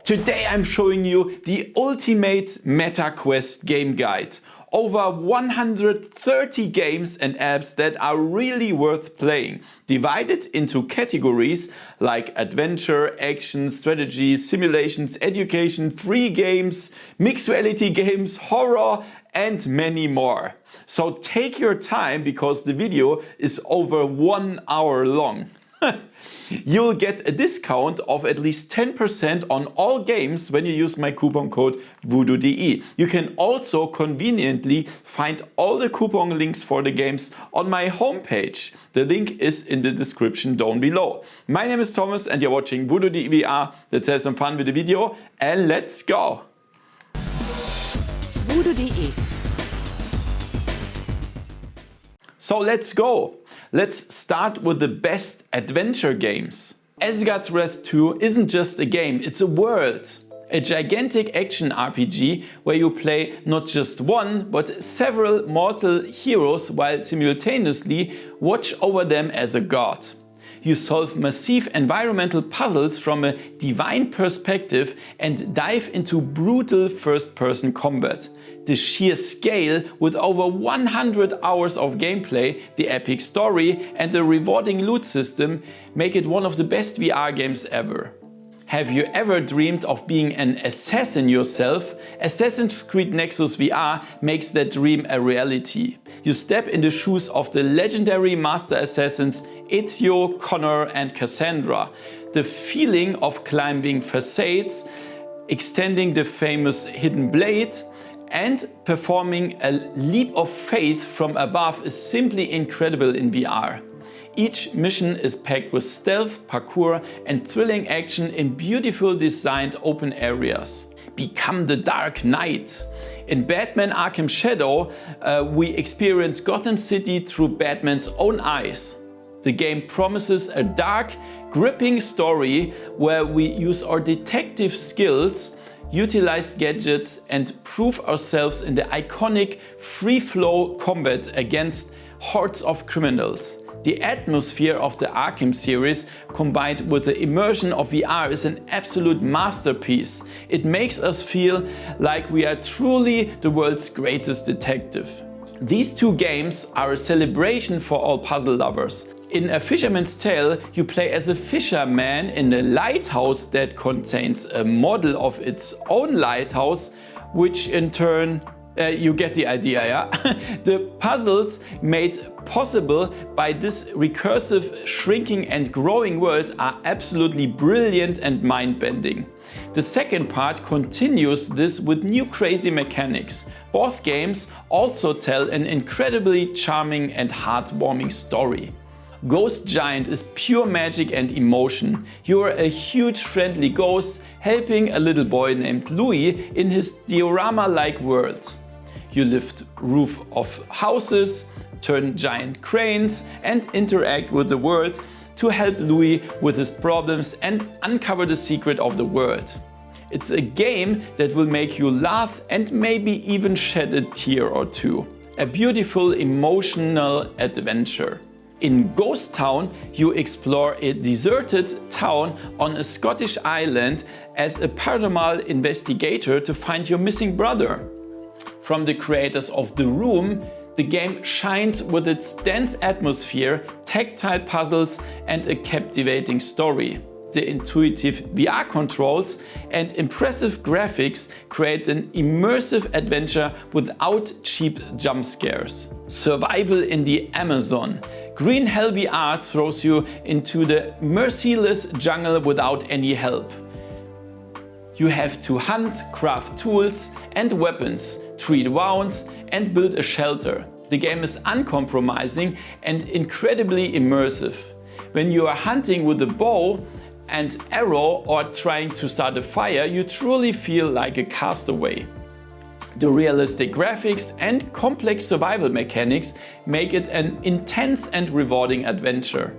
Today I'm showing you the ultimate Meta Quest game guide. Over 130 games and apps that are really worth playing, divided into categories like adventure, action, strategy, simulations, education, free games, mixed reality games, horror and many more. So take your time because the video is over 1 hour long. You'll get a discount of at least 10% on all games when you use my coupon code VoodooDE. You can also conveniently find all the coupon links for the games on my homepage. The link is in the description down below. My name is Thomas and you're watching VoodooDE VR. Let's have some fun with the video and let's go! VoodooDE. So let's go! Let's start with the best adventure games. Asgards Wrath 2 isn't just a game, it's a world. A gigantic action RPG where you play not just one, but several mortal heroes while simultaneously watch over them as a god. You solve massive environmental puzzles from a divine perspective and dive into brutal first-person combat. The sheer scale, with over 100 hours of gameplay, the epic story and the rewarding loot system make it one of the best VR games ever. Have you ever dreamed of being an assassin yourself? Assassin's Creed Nexus VR makes that dream a reality. You step in the shoes of the legendary master assassins Ezio, Connor and Cassandra. The feeling of climbing facades, extending the famous hidden blade, and performing a leap of faith from above is simply incredible in VR. Each mission is packed with stealth, parkour and thrilling action in beautiful designed open areas. Become the Dark Knight. In Batman Arkham Shadow, we experience Gotham City through Batman's own eyes. The game promises a dark, gripping story where we use our detective skills, utilize gadgets and prove ourselves in the iconic free-flow combat against hordes of criminals. The atmosphere of the Arkham series combined with the immersion of VR is an absolute masterpiece. It makes us feel like we are truly the world's greatest detective. These two games are a celebration for all puzzle lovers. In A Fisherman's Tale, you play as a fisherman in a lighthouse that contains a model of its own lighthouse, which in turn, you get the idea, yeah? The puzzles made possible by this recursive, shrinking and growing world are absolutely brilliant and mind-bending. The second part continues this with new crazy mechanics. Both games also tell an incredibly charming and heartwarming story. Ghost Giant is pure magic and emotion. You are a huge friendly ghost helping a little boy named Louis in his diorama-like world. You lift roof of houses, turn giant cranes and interact with the world to help Louis with his problems and uncover the secret of the world. It's a game that will make you laugh and maybe even shed a tear or two. A beautiful emotional adventure. In Ghost Town, you explore a deserted town on a Scottish island as a paranormal investigator to find your missing brother. From the creators of The Room, the game shines with its dense atmosphere, tactile puzzles and a captivating story. The intuitive VR controls and impressive graphics create an immersive adventure without cheap jump scares. Survival in the Amazon. Green Hell VR throws you into the merciless jungle without any help. You have to hunt, craft tools and weapons, treat wounds and build a shelter. The game is uncompromising and incredibly immersive. When you are hunting with a bow and arrow or trying to start a fire, you truly feel like a castaway. The realistic graphics and complex survival mechanics make it an intense and rewarding adventure.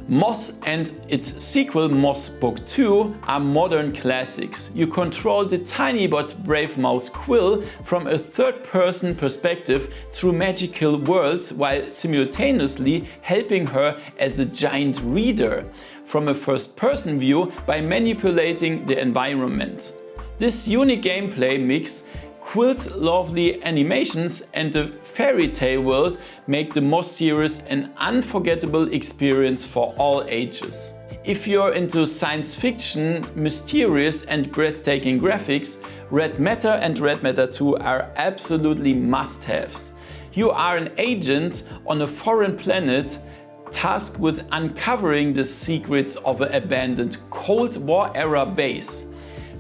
Moss and its sequel Moss Book 2 are modern classics. You control the tiny but brave mouse Quill from a third-person perspective through magical worlds while simultaneously helping her as a giant reader from a first-person view by manipulating the environment. This unique gameplay mix, Quill's lovely animations and the fairy tale world make the Moss series an unforgettable experience for all ages. If you're into science fiction, mysterious and breathtaking graphics, Red Matter and Red Matter 2 are absolutely must-haves. You are an agent on a foreign planet tasked with uncovering the secrets of an abandoned Cold War-era base.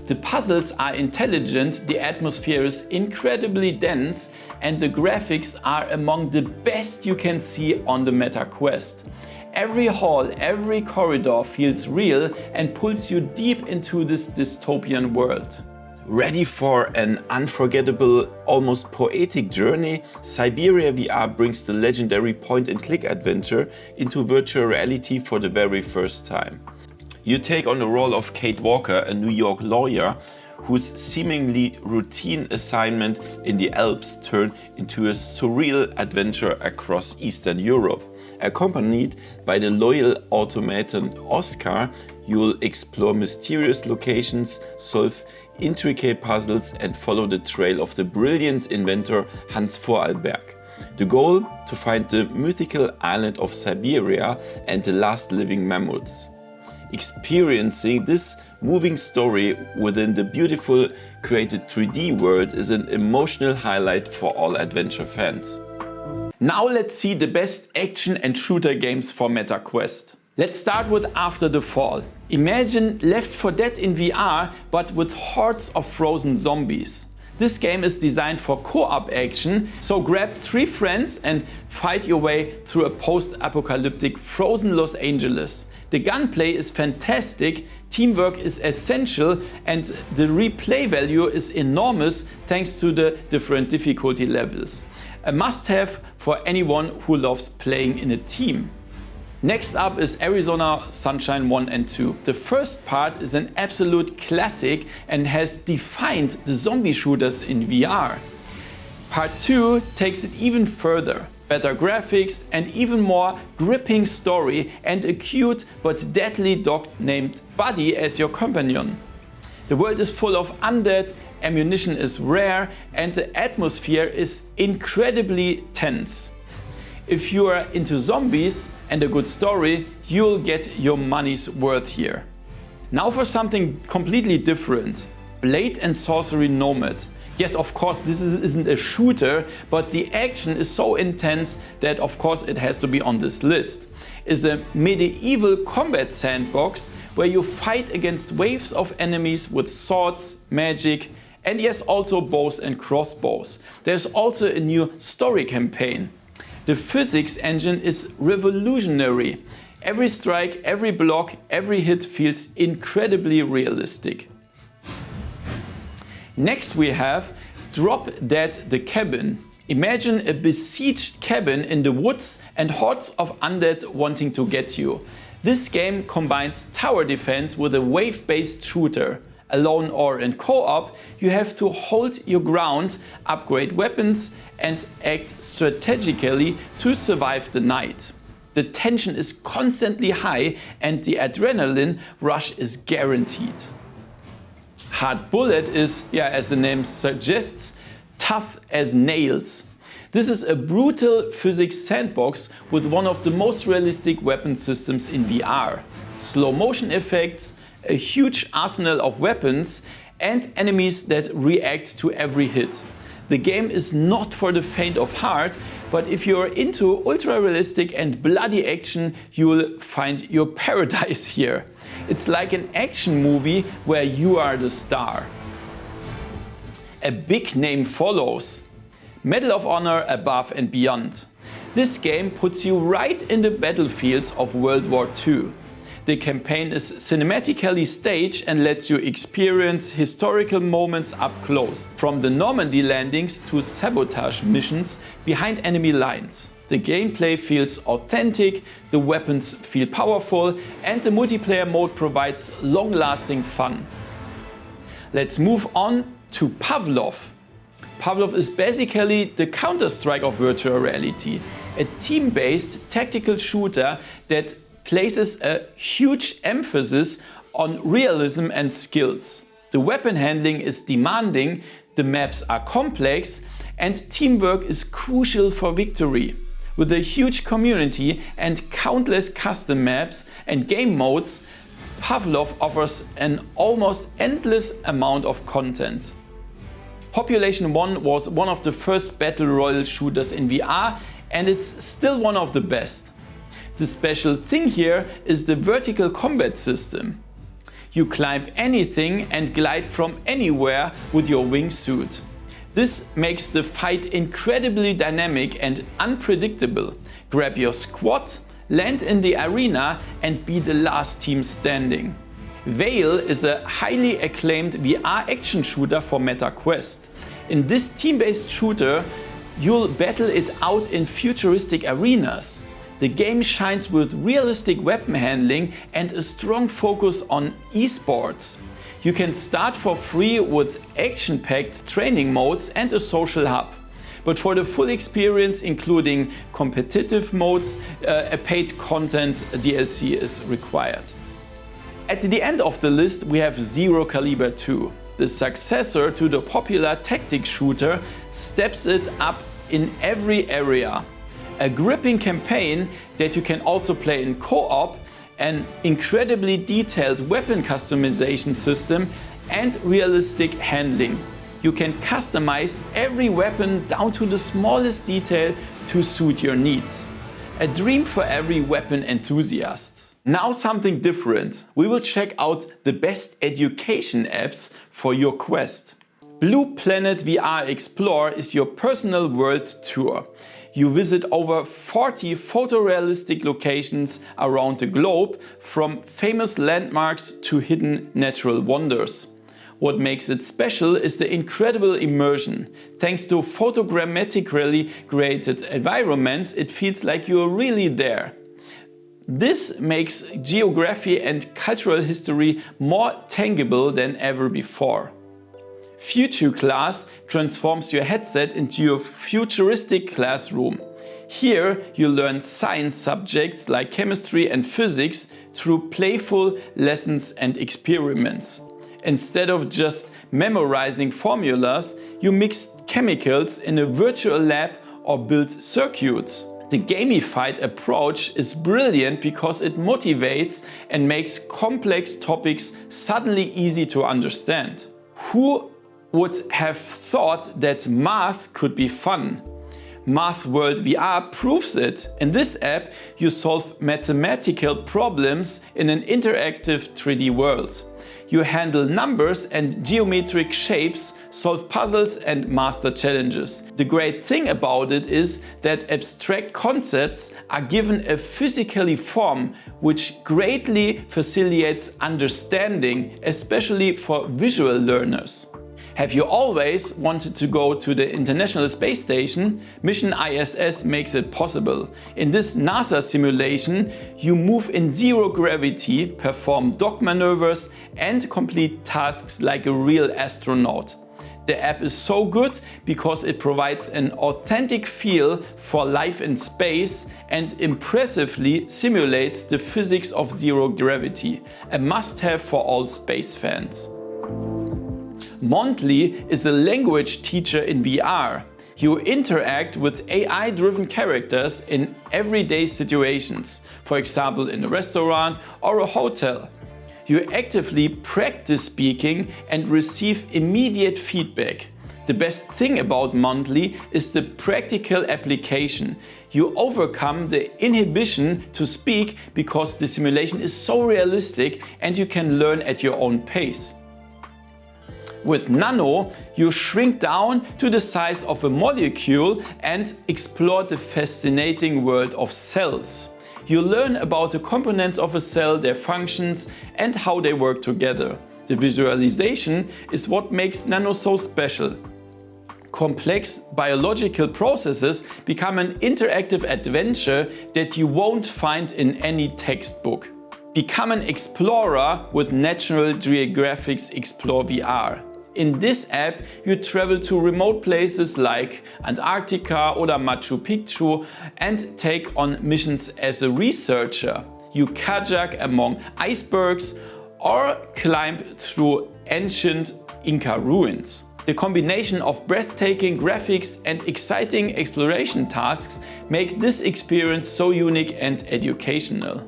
The puzzles are intelligent, the atmosphere is incredibly dense, and the graphics are among the best you can see on the Meta Quest. Every hall, every corridor feels real and pulls you deep into this dystopian world. Ready for an unforgettable, almost poetic journey? Siberia VR brings the legendary point-and-click adventure into virtual reality for the very first time. You take on the role of Kate Walker, a New York lawyer whose seemingly routine assignment in the Alps turn into a surreal adventure across Eastern Europe. Accompanied by the loyal automaton Oscar, you'll explore mysterious locations, solve intricate puzzles and follow the trail of the brilliant inventor Hans Vorarlberg. The goal? To find the mythical island of Siberia and the last living mammoths. Experiencing this moving story within the beautiful created 3D world is an emotional highlight for all adventure fans. Now let's see the best action and shooter games for Meta Quest. Let's start with After the Fall. Imagine Left 4 Dead in VR, but with hordes of frozen zombies. This game is designed for co-op action, so grab 3 friends and fight your way through a post-apocalyptic frozen Los Angeles. The gunplay is fantastic, teamwork is essential, and the replay value is enormous thanks to the different difficulty levels. A must-have for anyone who loves playing in a team. Next up is Arizona Sunshine 1 and 2. The first part is an absolute classic and has defined the zombie shooters in VR. Part 2 takes it even further. Better graphics and even more gripping story and a cute but deadly dog named Buddy as your companion. The world is full of undead, ammunition is rare and the atmosphere is incredibly tense. If you are into zombies and a good story, you'll get your money's worth here. Now for something completely different. Blade and Sorcery Nomad. Yes, of course, this isn't a shooter, but the action is so intense that of course it has to be on this list. It's a medieval combat sandbox where you fight against waves of enemies with swords, magic, and yes, also bows and crossbows. There's also a new story campaign. The physics engine is revolutionary. Every strike, every block, every hit feels incredibly realistic. Next we have Drop Dead the Cabin. Imagine a besieged cabin in the woods and hordes of undead wanting to get you. This game combines tower defense with a wave-based shooter. Alone or in co-op, you have to hold your ground, upgrade weapons and act strategically to survive the night. The tension is constantly high and the adrenaline rush is guaranteed. Hard Bullet is, as the name suggests, tough as nails. This is a brutal physics sandbox with one of the most realistic weapon systems in VR. Slow motion effects, a huge arsenal of weapons and enemies that react to every hit. The game is not for the faint of heart, but if you're into ultra-realistic and bloody action, you'll find your paradise here. It's like an action movie where you are the star. A big name follows. Medal of Honor Above and Beyond. This game puts you right in the battlefields of World War II. The campaign is cinematically staged and lets you experience historical moments up close, from the Normandy landings to sabotage missions behind enemy lines. The gameplay feels authentic, the weapons feel powerful, and the multiplayer mode provides long-lasting fun. Let's move on to Pavlov. Pavlov is basically the Counter-Strike of virtual reality, a team-based tactical shooter that places a huge emphasis on realism and skills. The weapon handling is demanding, the maps are complex, and teamwork is crucial for victory. With a huge community and countless custom maps and game modes, Pavlov offers an almost endless amount of content. Population 1 was one of the first battle royale shooters in VR, and it's still one of the best. The special thing here is the vertical combat system. You climb anything and glide from anywhere with your wingsuit. This makes the fight incredibly dynamic and unpredictable. Grab your squad, land in the arena and be the last team standing. Veil is a highly acclaimed VR action shooter for Meta Quest. In this team-based shooter, you'll battle it out in futuristic arenas. The game shines with realistic weapon handling and a strong focus on esports. You can start for free with action-packed training modes and a social hub. But for the full experience, including competitive modes, a paid content DLC is required. At the end of the list we have Zero Caliber 2. The successor to the popular tactic shooter steps it up in every area. A gripping campaign that you can also play in co-op, an incredibly detailed weapon customization system and realistic handling. You can customize every weapon down to the smallest detail to suit your needs. A dream for every weapon enthusiast. Now something different. We will check out the best education apps for your Quest. Blue Planet VR Explorer is your personal world tour. You visit over 40 photorealistic locations around the globe, from famous landmarks to hidden natural wonders. What makes it special is the incredible immersion. Thanks to photogrammetrically created environments, it feels like you're really there. This makes geography and cultural history more tangible than ever before. Future Class transforms your headset into your futuristic classroom. Here you learn science subjects like chemistry and physics through playful lessons and experiments. Instead of just memorizing formulas, you mix chemicals in a virtual lab or build circuits. The gamified approach is brilliant because it motivates and makes complex topics suddenly easy to understand. Who would have thought that math could be fun? Math World VR proves it. In this app, you solve mathematical problems in an interactive 3D world. You handle numbers and geometric shapes, solve puzzles and master challenges. The great thing about it is that abstract concepts are given a physically form, which greatly facilitates understanding, especially for visual learners. Have you always wanted to go to the International Space Station? Mission ISS makes it possible. In this NASA simulation, you move in zero gravity, perform dock maneuvers and complete tasks like a real astronaut. The app is so good because it provides an authentic feel for life in space and impressively simulates the physics of zero gravity, a must-have for all space fans. Mondly is a language teacher in VR. You interact with AI-driven characters in everyday situations, for example in a restaurant or a hotel. You actively practice speaking and receive immediate feedback. The best thing about Mondly is the practical application. You overcome the inhibition to speak because the simulation is so realistic and you can learn at your own pace. With Nano, you shrink down to the size of a molecule and explore the fascinating world of cells. You learn about the components of a cell, their functions and how they work together. The visualization is what makes Nano so special. Complex biological processes become an interactive adventure that you won't find in any textbook. Become an explorer with National Geographic's Explore VR. In this app, you travel to remote places like Antarctica or Machu Picchu and take on missions as a researcher. You kajak among icebergs or climb through ancient Inca ruins. The combination of breathtaking graphics and exciting exploration tasks make this experience so unique and educational.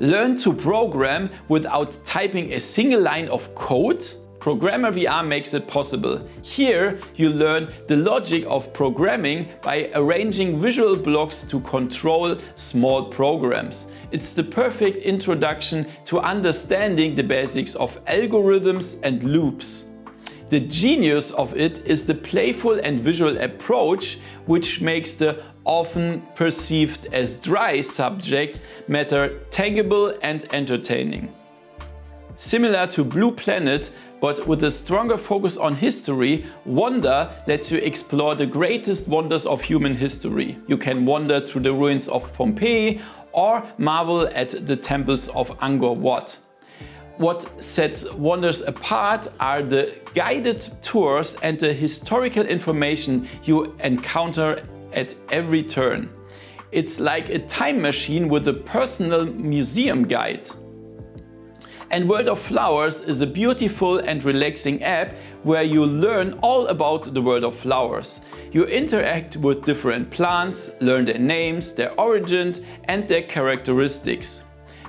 Learn to program without typing a single line of code? Programmer VR makes it possible. Here you learn the logic of programming by arranging visual blocks to control small programs. It's the perfect introduction to understanding the basics of algorithms and loops. The genius of it is the playful and visual approach, which makes the often perceived as dry subject matter tangible and entertaining. Similar to Blue Planet, but with a stronger focus on history, Wonder lets you explore the greatest wonders of human history. You can wander through the ruins of Pompeii or marvel at the temples of Angkor Wat. What sets Wonders apart are the guided tours and the historical information you encounter at every turn. It's like a time machine with a personal museum guide. And World of Flowers is a beautiful and relaxing app where you learn all about the world of flowers. You interact with different plants, learn their names, their origins and their characteristics.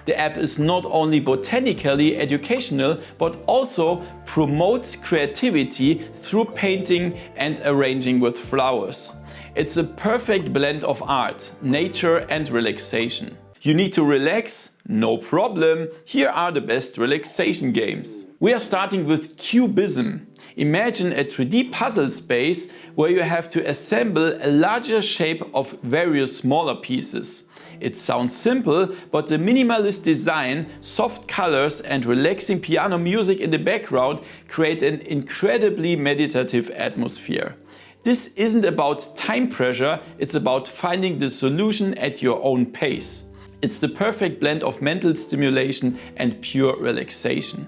The app is not only botanically educational, but also promotes creativity through painting and arranging with flowers. It's a perfect blend of art, nature and relaxation. You need to relax? No problem. Here are the best relaxation games. We are starting with Cubism. Imagine a 3D puzzle space where you have to assemble a larger shape of various smaller pieces. It sounds simple, but the minimalist design, soft colors and relaxing piano music in the background create an incredibly meditative atmosphere. This isn't about time pressure, it's about finding the solution at your own pace. It's the perfect blend of mental stimulation and pure relaxation.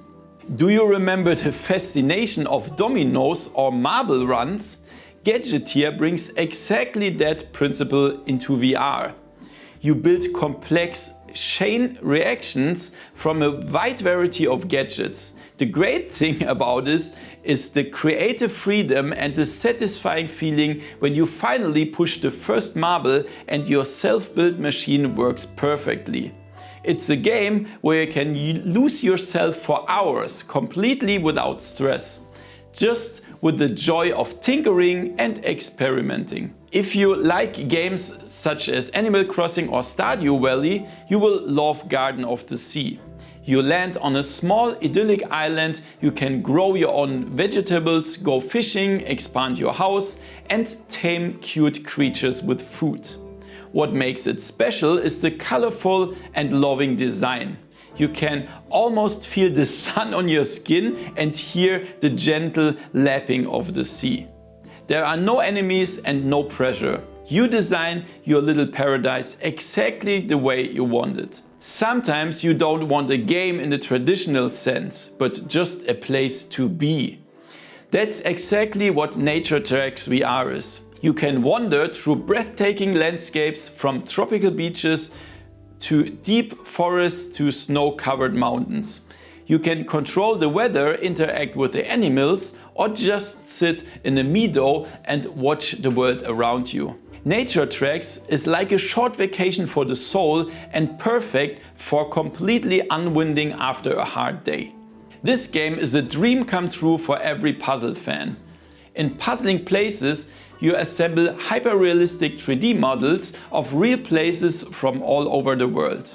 Do you remember the fascination of dominoes or marble runs? Gadgeteer brings exactly that principle into VR. You build complex chain reactions from a wide variety of gadgets. The great thing about this is the creative freedom and the satisfying feeling when you finally push the first marble and your self-built machine works perfectly. It's a game where you can lose yourself for hours completely without stress, just with the joy of tinkering and experimenting. If you like games such as Animal Crossing or Stardew Valley, you will love Garden of the Sea. You land on a small idyllic island, you can grow your own vegetables, go fishing, expand your house and tame cute creatures with food. What makes it special is the colorful and loving design. You can almost feel the sun on your skin and hear the gentle lapping of the sea. There are no enemies and no pressure. You design your little paradise exactly the way you want it. Sometimes you don't want a game in the traditional sense, but just a place to be. That's exactly what Handtracking VR is. You can wander through breathtaking landscapes from tropical beaches to deep forests to snow-covered mountains. You can control the weather, interact with the animals, or just sit in a meadow and watch the world around you. Handtracking is like a short vacation for the soul and perfect for completely unwinding after a hard day. This game is a dream come true for every puzzle fan. In Puzzling Places, you assemble hyper-realistic 3D models of real places from all over the world.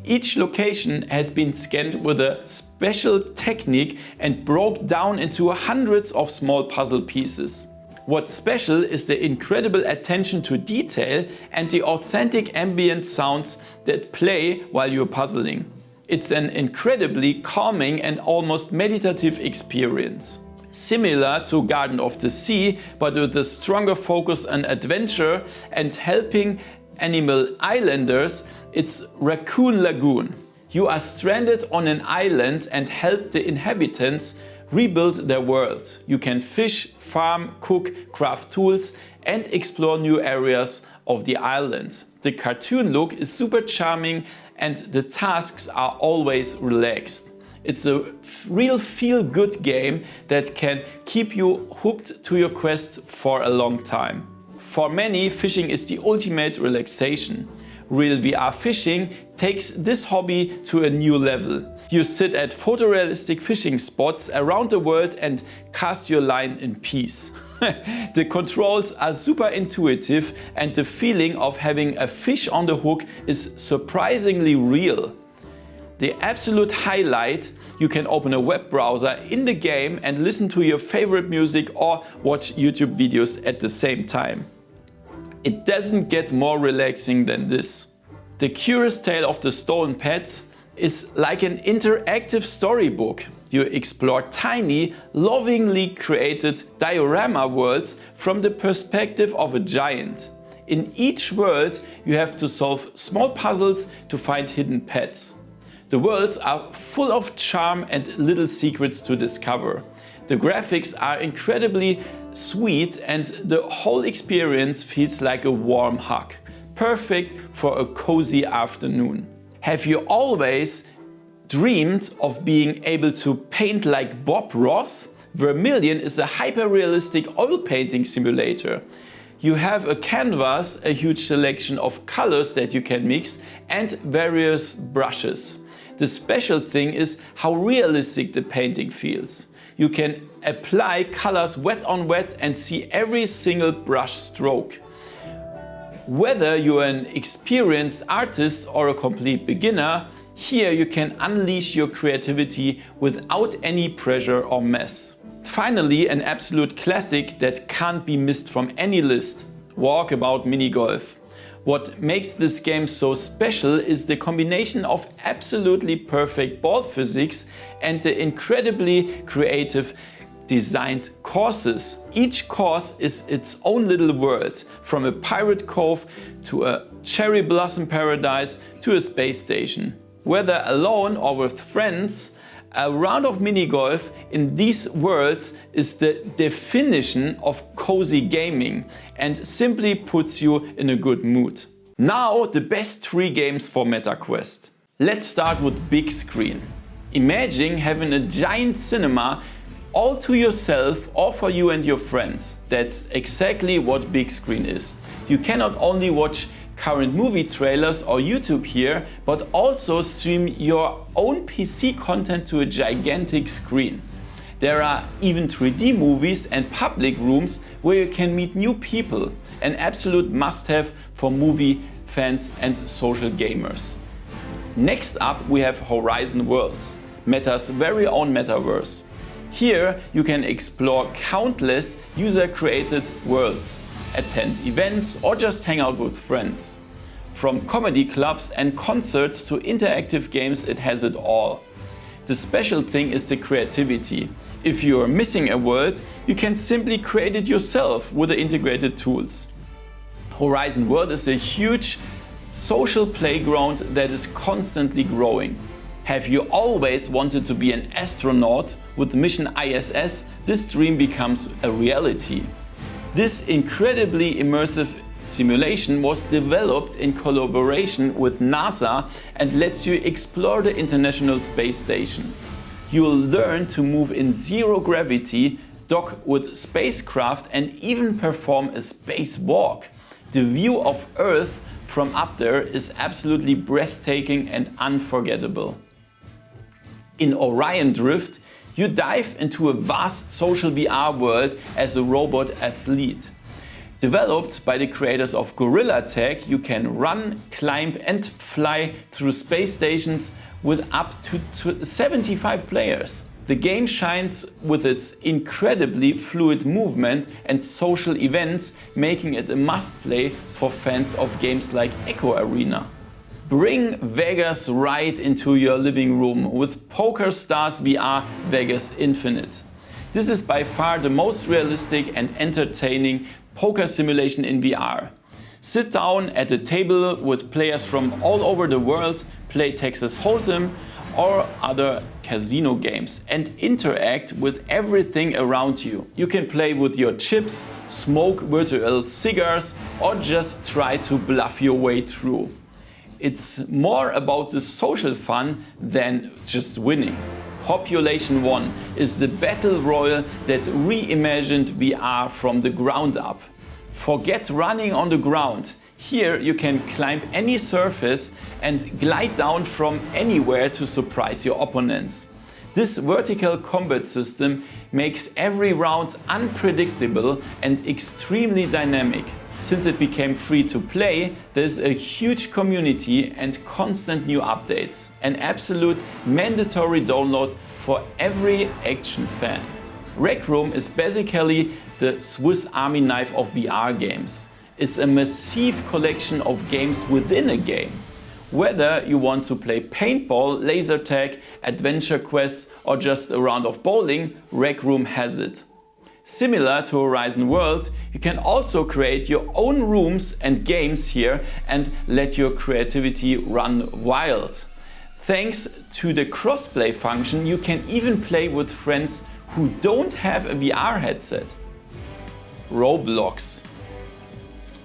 Each location has been scanned with a special technique and broke down into hundreds of small puzzle pieces. What's special is the incredible attention to detail and the authentic ambient sounds that play while you're puzzling. It's an incredibly calming and almost meditative experience. Similar to Garden of the Sea, but with a stronger focus on adventure and helping animal islanders, it's Raccoon Lagoon. You are stranded on an island and help the inhabitants rebuild their world. You can fish, farm, cook, craft tools and explore new areas of the island. The cartoon look is super charming and the tasks are always relaxed. It's a real feel-good game that can keep you hooked to your quest for a long time. For many, fishing is the ultimate relaxation. Real VR fishing takes this hobby to a new level. You sit at photorealistic fishing spots around the world and cast your line in peace. The controls are super intuitive and the feeling of having a fish on the hook is surprisingly real. The absolute highlight, you can open a web browser in the game and listen to your favorite music or watch YouTube videos at the same time. It doesn't get more relaxing than this. The Curious Tale of the Stolen Pets is like an interactive storybook. You explore tiny, lovingly created diorama worlds from the perspective of a giant. In each world, you have to solve small puzzles to find hidden pets. The worlds are full of charm and little secrets to discover. The graphics are incredibly sweet and the whole experience feels like a warm hug. Perfect for a cozy afternoon. Have you always dreamed of being able to paint like Bob Ross? Vermilion is a hyper-realistic oil painting simulator. You have a canvas, a huge selection of colors that you can mix and various brushes. The special thing is how realistic the painting feels. You can apply colors wet on wet and see every single brush stroke. Whether you're an experienced artist or a complete beginner, here you can unleash your creativity without any pressure or mess. Finally, an absolute classic that can't be missed from any list: Walkabout Mini Golf. What makes this game so special is the combination of absolutely perfect ball physics and the incredibly creative designed courses. Each course is its own little world, from a pirate cove to a cherry blossom paradise to a space station. Whether alone or with friends, a round of mini golf in these worlds is the definition of cozy gaming and simply puts you in a good mood. Now the best 3 games for MetaQuest. Let's start with big screen. Imagine having a giant cinema all to yourself or for you and your friends. That's exactly what big screen is. You can not only watch current movie trailers or YouTube here, but also stream your own PC content to a gigantic screen. There are even 3D movies and public rooms where you can meet new people, an absolute must-have for movie fans and social gamers. Next up we have Horizon Worlds, Meta's very own metaverse. Here you can explore countless user-created worlds, attend events or just hang out with friends. From comedy clubs and concerts to interactive games, it has it all. The special thing is the creativity. If you are missing a world, you can simply create it yourself with the integrated tools. Horizon World is a huge social playground that is constantly growing. Have you always wanted to be an astronaut? With Mission ISS, this dream becomes a reality. This incredibly immersive simulation was developed in collaboration with NASA and lets you explore the International Space Station. You will learn to move in zero gravity, dock with spacecraft and even perform a spacewalk. The view of Earth from up there is absolutely breathtaking and unforgettable. In Orion Drift, you dive into a vast social VR world as a robot athlete. Developed by the creators of Gorilla Tag, you can run, climb and fly through space stations with up to 75 players. The game shines with its incredibly fluid movement and social events, making it a must-play for fans of games like Echo Arena. Bring Vegas right into your living room with PokerStars VR Vegas Infinite. This is by far the most realistic and entertaining poker simulation in VR. Sit down at a table with players from all over the world, play Texas Hold'em or other casino games and interact with everything around you. You can play with your chips, smoke virtual cigars or just try to bluff your way through. It's more about the social fun than just winning. Population 1 is the battle royale that reimagined VR from the ground up. Forget running on the ground. Here you can climb any surface and glide down from anywhere to surprise your opponents. This vertical combat system makes every round unpredictable and extremely dynamic. Since it became free to play, there's a huge community and constant new updates. An absolute mandatory download for every action fan. Rec Room is basically the Swiss Army knife of VR games. It's a massive collection of games within a game. Whether you want to play paintball, laser tag, adventure quests or just a round of bowling, Rec Room has it. Similar to Horizon Worlds, you can also create your own rooms and games here and let your creativity run wild. Thanks to the crossplay function, you can even play with friends who don't have a VR headset. Roblox.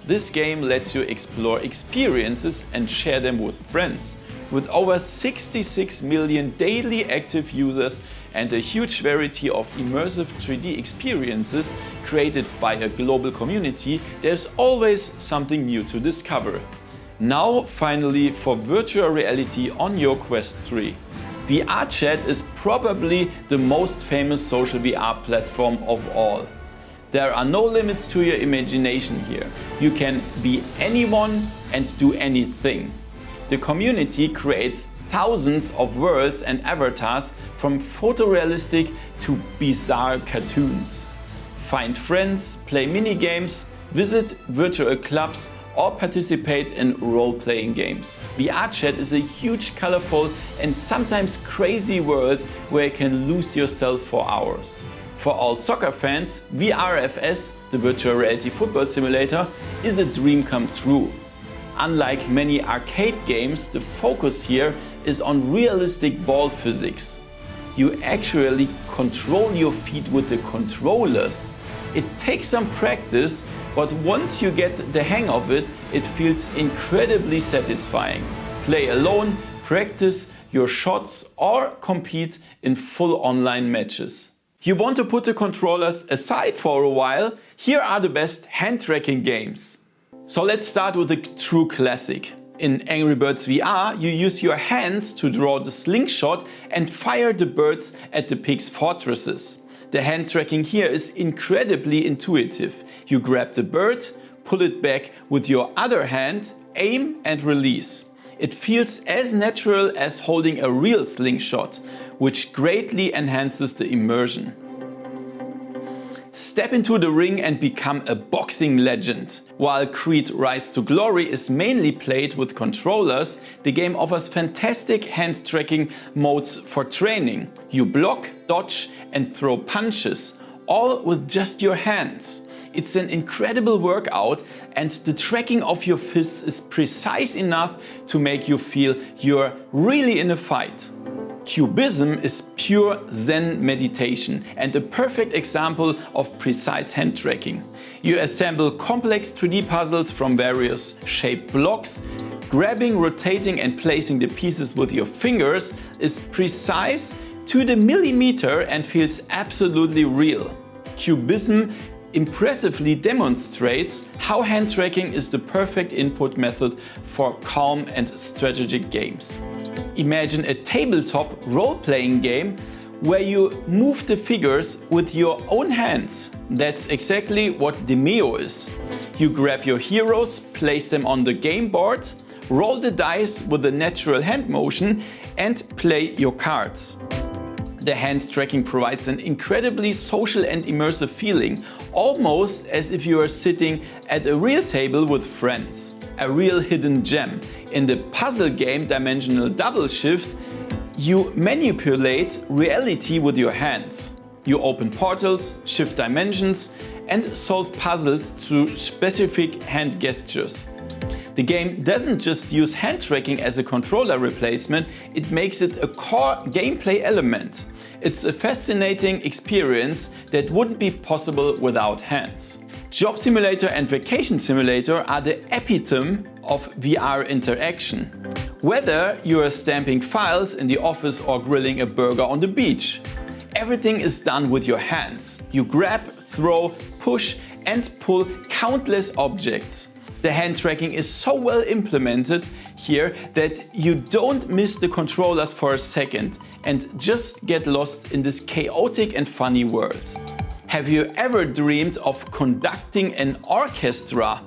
This game lets you explore experiences and share them with friends. With over 66 million daily active users and a huge variety of immersive 3D experiences created by a global community, there's always something new to discover. Now finally for virtual reality on your Quest 3. VR Chat is probably the most famous social VR platform of all. There are no limits to your imagination here. You can be anyone and do anything. The community creates thousands of worlds and avatars from photorealistic to bizarre cartoons. Find friends, play mini-games, visit virtual clubs or participate in role-playing games. VR Chat is a huge, colorful and sometimes crazy world where you can lose yourself for hours. For all soccer fans, VRFS, the virtual reality football simulator, is a dream come true. Unlike many arcade games, the focus here is on realistic ball physics. You actually control your feet with the controllers. It takes some practice, but once you get the hang of it, it feels incredibly satisfying. Play alone, practice your shots or compete in full online matches. You want to put the controllers aside for a while? Here are the best hand-tracking games. So let's start with a true classic. In Angry Birds VR, you use your hands to draw the slingshot and fire the birds at the pig's fortresses. The hand tracking here is incredibly intuitive. You grab the bird, pull it back with your other hand, aim and release. It feels as natural as holding a real slingshot, which greatly enhances the immersion. Step into the ring and become a boxing legend. While Creed Rise to Glory is mainly played with controllers, the game offers fantastic hand tracking modes for training. You block, dodge and throw punches, all with just your hands. It's an incredible workout and the tracking of your fists is precise enough to make you feel you're really in a fight. Cubism is pure Zen meditation and a perfect example of precise hand tracking. You assemble complex 3D puzzles from various shaped blocks. Grabbing, rotating and placing the pieces with your fingers is precise to the millimeter and feels absolutely real. Cubism impressively demonstrates how hand tracking is the perfect input method for calm and strategic games. Imagine a tabletop role-playing game where you move the figures with your own hands. That's exactly what Demeo is. You grab your heroes, place them on the game board, roll the dice with a natural hand motion and play your cards. The hand tracking provides an incredibly social and immersive feeling, almost as if you are sitting at a real table with friends. A real hidden gem. In the puzzle game Dimensional Double Shift, you manipulate reality with your hands. You open portals, shift dimensions, and solve puzzles through specific hand gestures. The game doesn't just use hand tracking as a controller replacement, it makes it a core gameplay element. It's a fascinating experience that wouldn't be possible without hands. Job Simulator and Vacation Simulator are the epitome of VR interaction. Whether you are stamping files in the office or grilling a burger on the beach, everything is done with your hands. You grab, throw, push and pull countless objects. The hand tracking is so well implemented here that you don't miss the controllers for a second and just get lost in this chaotic and funny world. Have you ever dreamed of conducting an orchestra?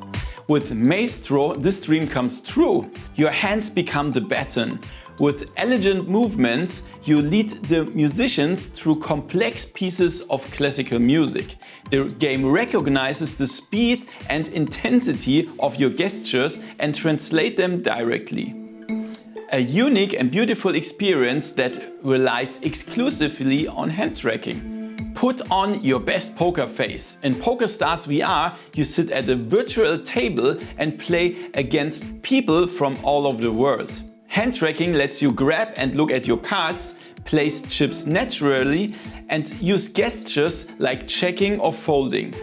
With Maestro, this dream comes true. Your hands become the baton. With elegant movements, you lead the musicians through complex pieces of classical music. The game recognizes the speed and intensity of your gestures and translates them directly. A unique and beautiful experience that relies exclusively on hand tracking. Put on your best poker face. In PokerStars VR, you sit at a virtual table and play against people from all over the world. Hand tracking lets you grab and look at your cards, place chips naturally, and use gestures like checking or folding.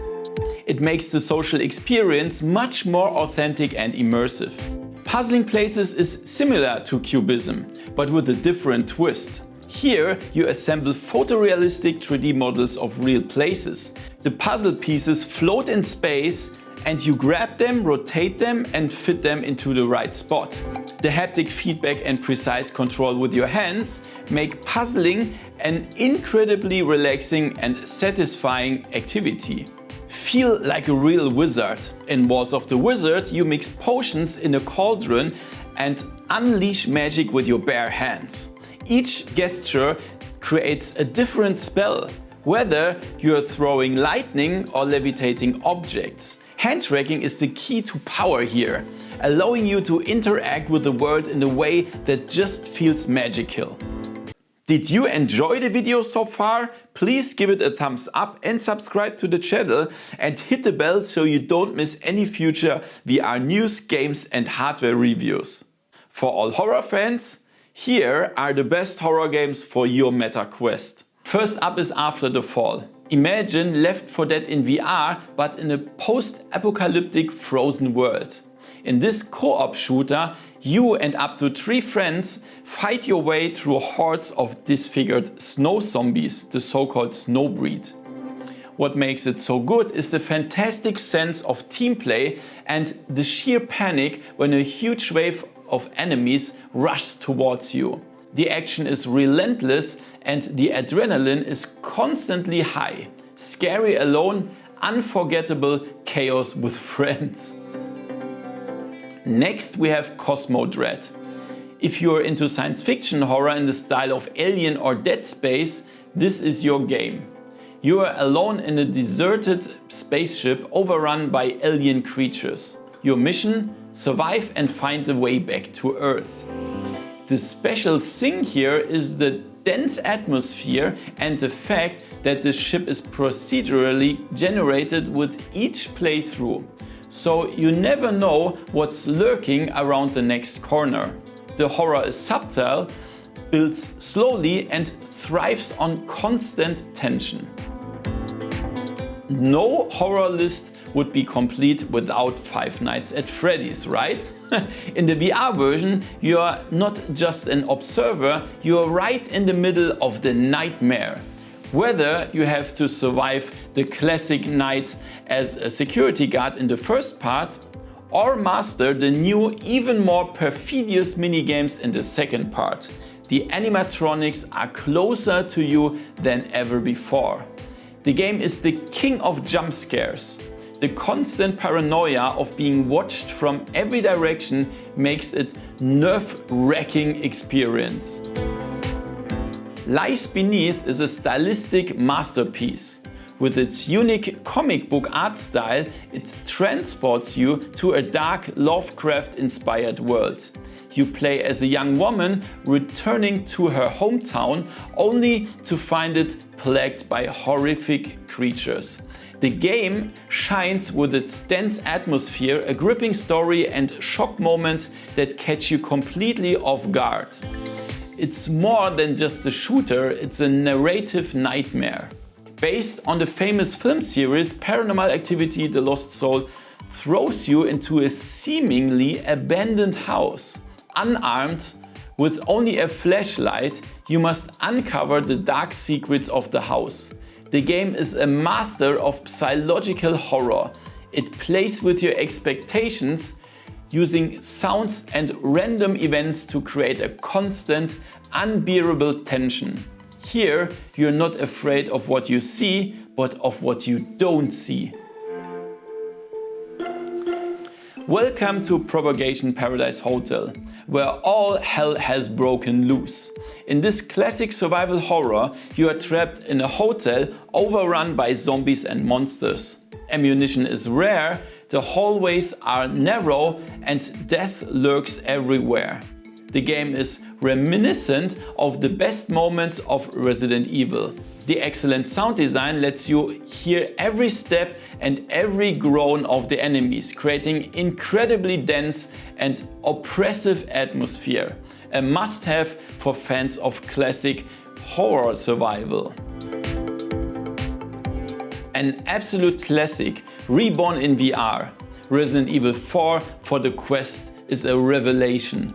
It makes the social experience much more authentic and immersive. Puzzling places is similar to cubism, but with a different twist. Here you assemble photorealistic 3D models of real places. The puzzle pieces float in space and you grab them, rotate them and fit them into the right spot. The haptic feedback and precise control with your hands make puzzling an incredibly relaxing and satisfying activity. Feel like a real wizard. In Walls of the Wizard, you mix potions in a cauldron and unleash magic with your bare hands. Each gesture creates a different spell, whether you're throwing lightning or levitating objects. Hand tracking is the key to power here, allowing you to interact with the world in a way that just feels magical. Did you enjoy the video so far? Please give it a thumbs up and subscribe to the channel and hit the bell so you don't miss any future VR news, games and hardware reviews. For all horror fans, here are the best horror games for your Meta Quest. First up is After the Fall. Imagine Left 4 Dead in VR, but in a post-apocalyptic frozen world. In this co-op shooter, you and up to 3 friends fight your way through hordes of disfigured snow zombies, the so-called snow breed. What makes it so good is the fantastic sense of team play and the sheer panic when a huge wave of enemies rush towards you. The action is relentless and the adrenaline is constantly high. Scary alone, unforgettable chaos with friends. Next we have Cosmo Dread. If you're into science fiction horror in the style of Alien or Dead Space, this is your game. You are alone in a deserted spaceship overrun by alien creatures. Your mission? Survive and find a way back to Earth. The special thing here is the dense atmosphere and the fact that the ship is procedurally generated with each playthrough. So you never know what's lurking around the next corner. The horror is subtle, builds slowly and thrives on constant tension. No horror list would be complete without Five Nights at Freddy's, right? In the VR version, you are not just an observer, you are right in the middle of the nightmare. Whether you have to survive the classic night as a security guard in the first part, or master the new, even more perfidious minigames in the second part, the animatronics are closer to you than ever before. The game is the king of jump scares. The constant paranoia of being watched from every direction makes it a nerve-wracking experience. Lies Beneath is a stylistic masterpiece. With its unique comic book art style, it transports you to a dark Lovecraft-inspired world. You play as a young woman returning to her hometown only to find it plagued by horrific creatures. The game shines with its dense atmosphere, a gripping story and shock moments that catch you completely off guard. It's more than just a shooter, it's a narrative nightmare. Based on the famous film series Paranormal Activity: The Lost Soul, throws you into a seemingly abandoned house. Unarmed, with only a flashlight, you must uncover the dark secrets of the house. The game is a master of psychological horror. It plays with your expectations, using sounds and random events to create a constant, unbearable tension. Here, you're not afraid of what you see, but of what you don't see. Welcome to Propagation Paradise Hotel, where all hell has broken loose. In this classic survival horror, you are trapped in a hotel overrun by zombies and monsters. Ammunition is rare, the hallways are narrow, and death lurks everywhere. The game is reminiscent of the best moments of Resident Evil. The excellent sound design lets you hear every step and every groan of the enemies, creating incredibly dense and oppressive atmosphere. A must-have for fans of classic horror survival. An absolute classic, reborn in VR, Resident Evil 4 for the Quest is a revelation.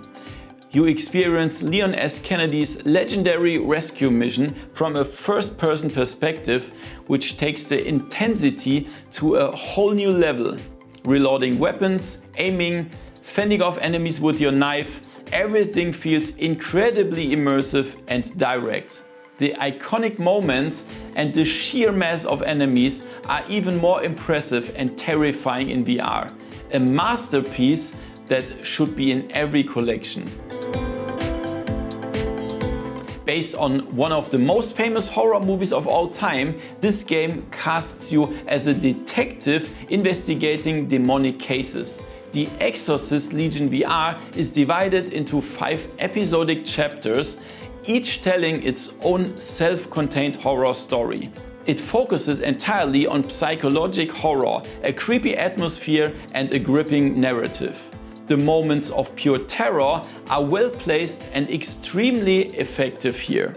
You experience Leon S. Kennedy's legendary rescue mission from a first-person perspective, which takes the intensity to a whole new level. Reloading weapons, aiming, fending off enemies with your knife, everything feels incredibly immersive and direct. The iconic moments and the sheer mass of enemies are even more impressive and terrifying in VR. A masterpiece that should be in every collection. Based on one of the most famous horror movies of all time, this game casts you as a detective investigating demonic cases. The Exorcist Legion VR is divided into 5 episodic chapters, each telling its own self-contained horror story. It focuses entirely on psychological horror, a creepy atmosphere and a gripping narrative. The moments of pure terror are well placed and extremely effective here.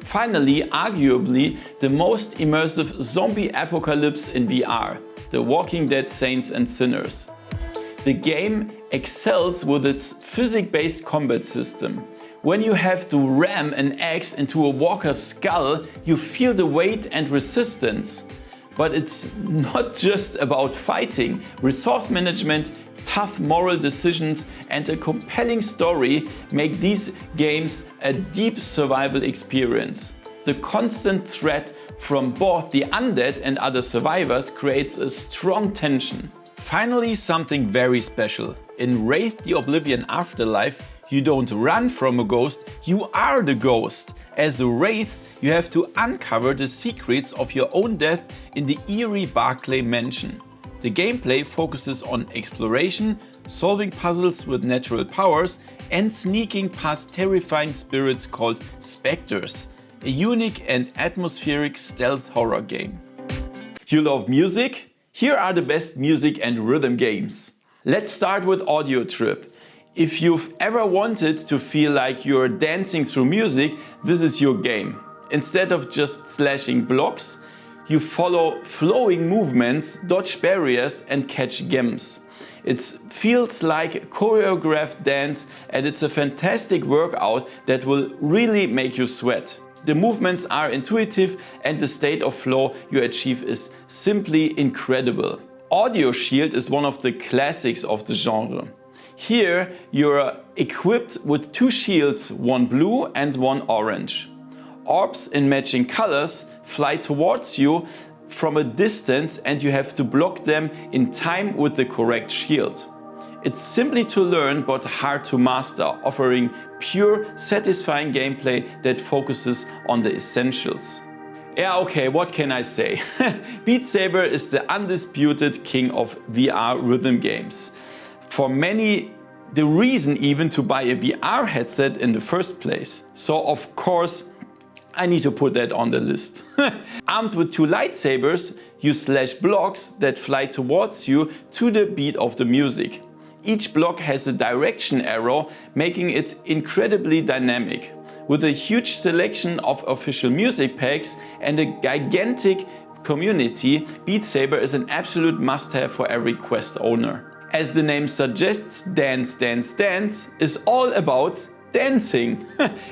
Finally, arguably the most immersive zombie apocalypse in VR, The Walking Dead: Saints and Sinners. The game excels with its physics-based combat system. When you have to ram an axe into a walker's skull, you feel the weight and resistance. But it's not just about fighting. Resource management, tough moral decisions, and a compelling story make these games a deep survival experience. The constant threat from both the undead and other survivors creates a strong tension. Finally, something very special. In Wraith: The Oblivion Afterlife, you don't run from a ghost, you are the ghost. As a Wraith, you have to uncover the secrets of your own death in the eerie Barclay mansion. The gameplay focuses on exploration, solving puzzles with natural powers, and sneaking past terrifying spirits called specters. A unique and atmospheric stealth horror game. You love music? Here are the best music and rhythm games. Let's start with Audio Trip. If you've ever wanted to feel like you're dancing through music, this is your game. Instead of just slashing blocks, you follow flowing movements, dodge barriers and catch gems. It feels like choreographed dance and it's a fantastic workout that will really make you sweat. The movements are intuitive and the state of flow you achieve is simply incredible. Audio Shield is one of the classics of the genre. Here you're equipped with 2 shields, one blue and one orange. Orbs in matching colors fly towards you from a distance and you have to block them in time with the correct shield. It's simply to learn but hard to master, offering pure, satisfying gameplay that focuses on the essentials. Yeah, okay, what can I say? Beat Saber is the undisputed king of VR rhythm games. For many, The reason even to buy a VR headset in the first place. So of course, I need to put that on the list. Armed with two lightsabers, you slash blocks that fly towards you to the beat of the music. Each block has a direction arrow, making it incredibly dynamic. With a huge selection of official music packs and a gigantic community, Beat Saber is an absolute must-have for every Quest owner. As the name suggests, Dance Dance Dance is all about dancing.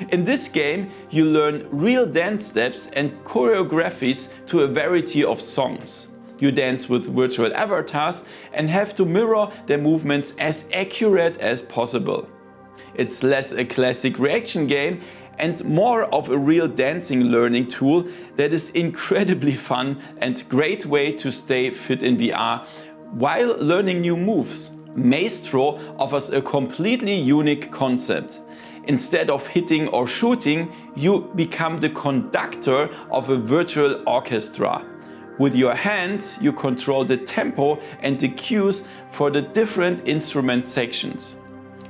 In this game, you learn real dance steps and choreographies to a variety of songs. You dance with virtual avatars and have to mirror their movements as accurate as possible. It's less a classic reaction game and more of a real dancing learning tool that is incredibly fun and great way to stay fit in VR while learning new moves. Maestro offers a completely unique concept. Instead of hitting or shooting, you become the conductor of a virtual orchestra. With your hands, you control the tempo and the cues for the different instrument sections.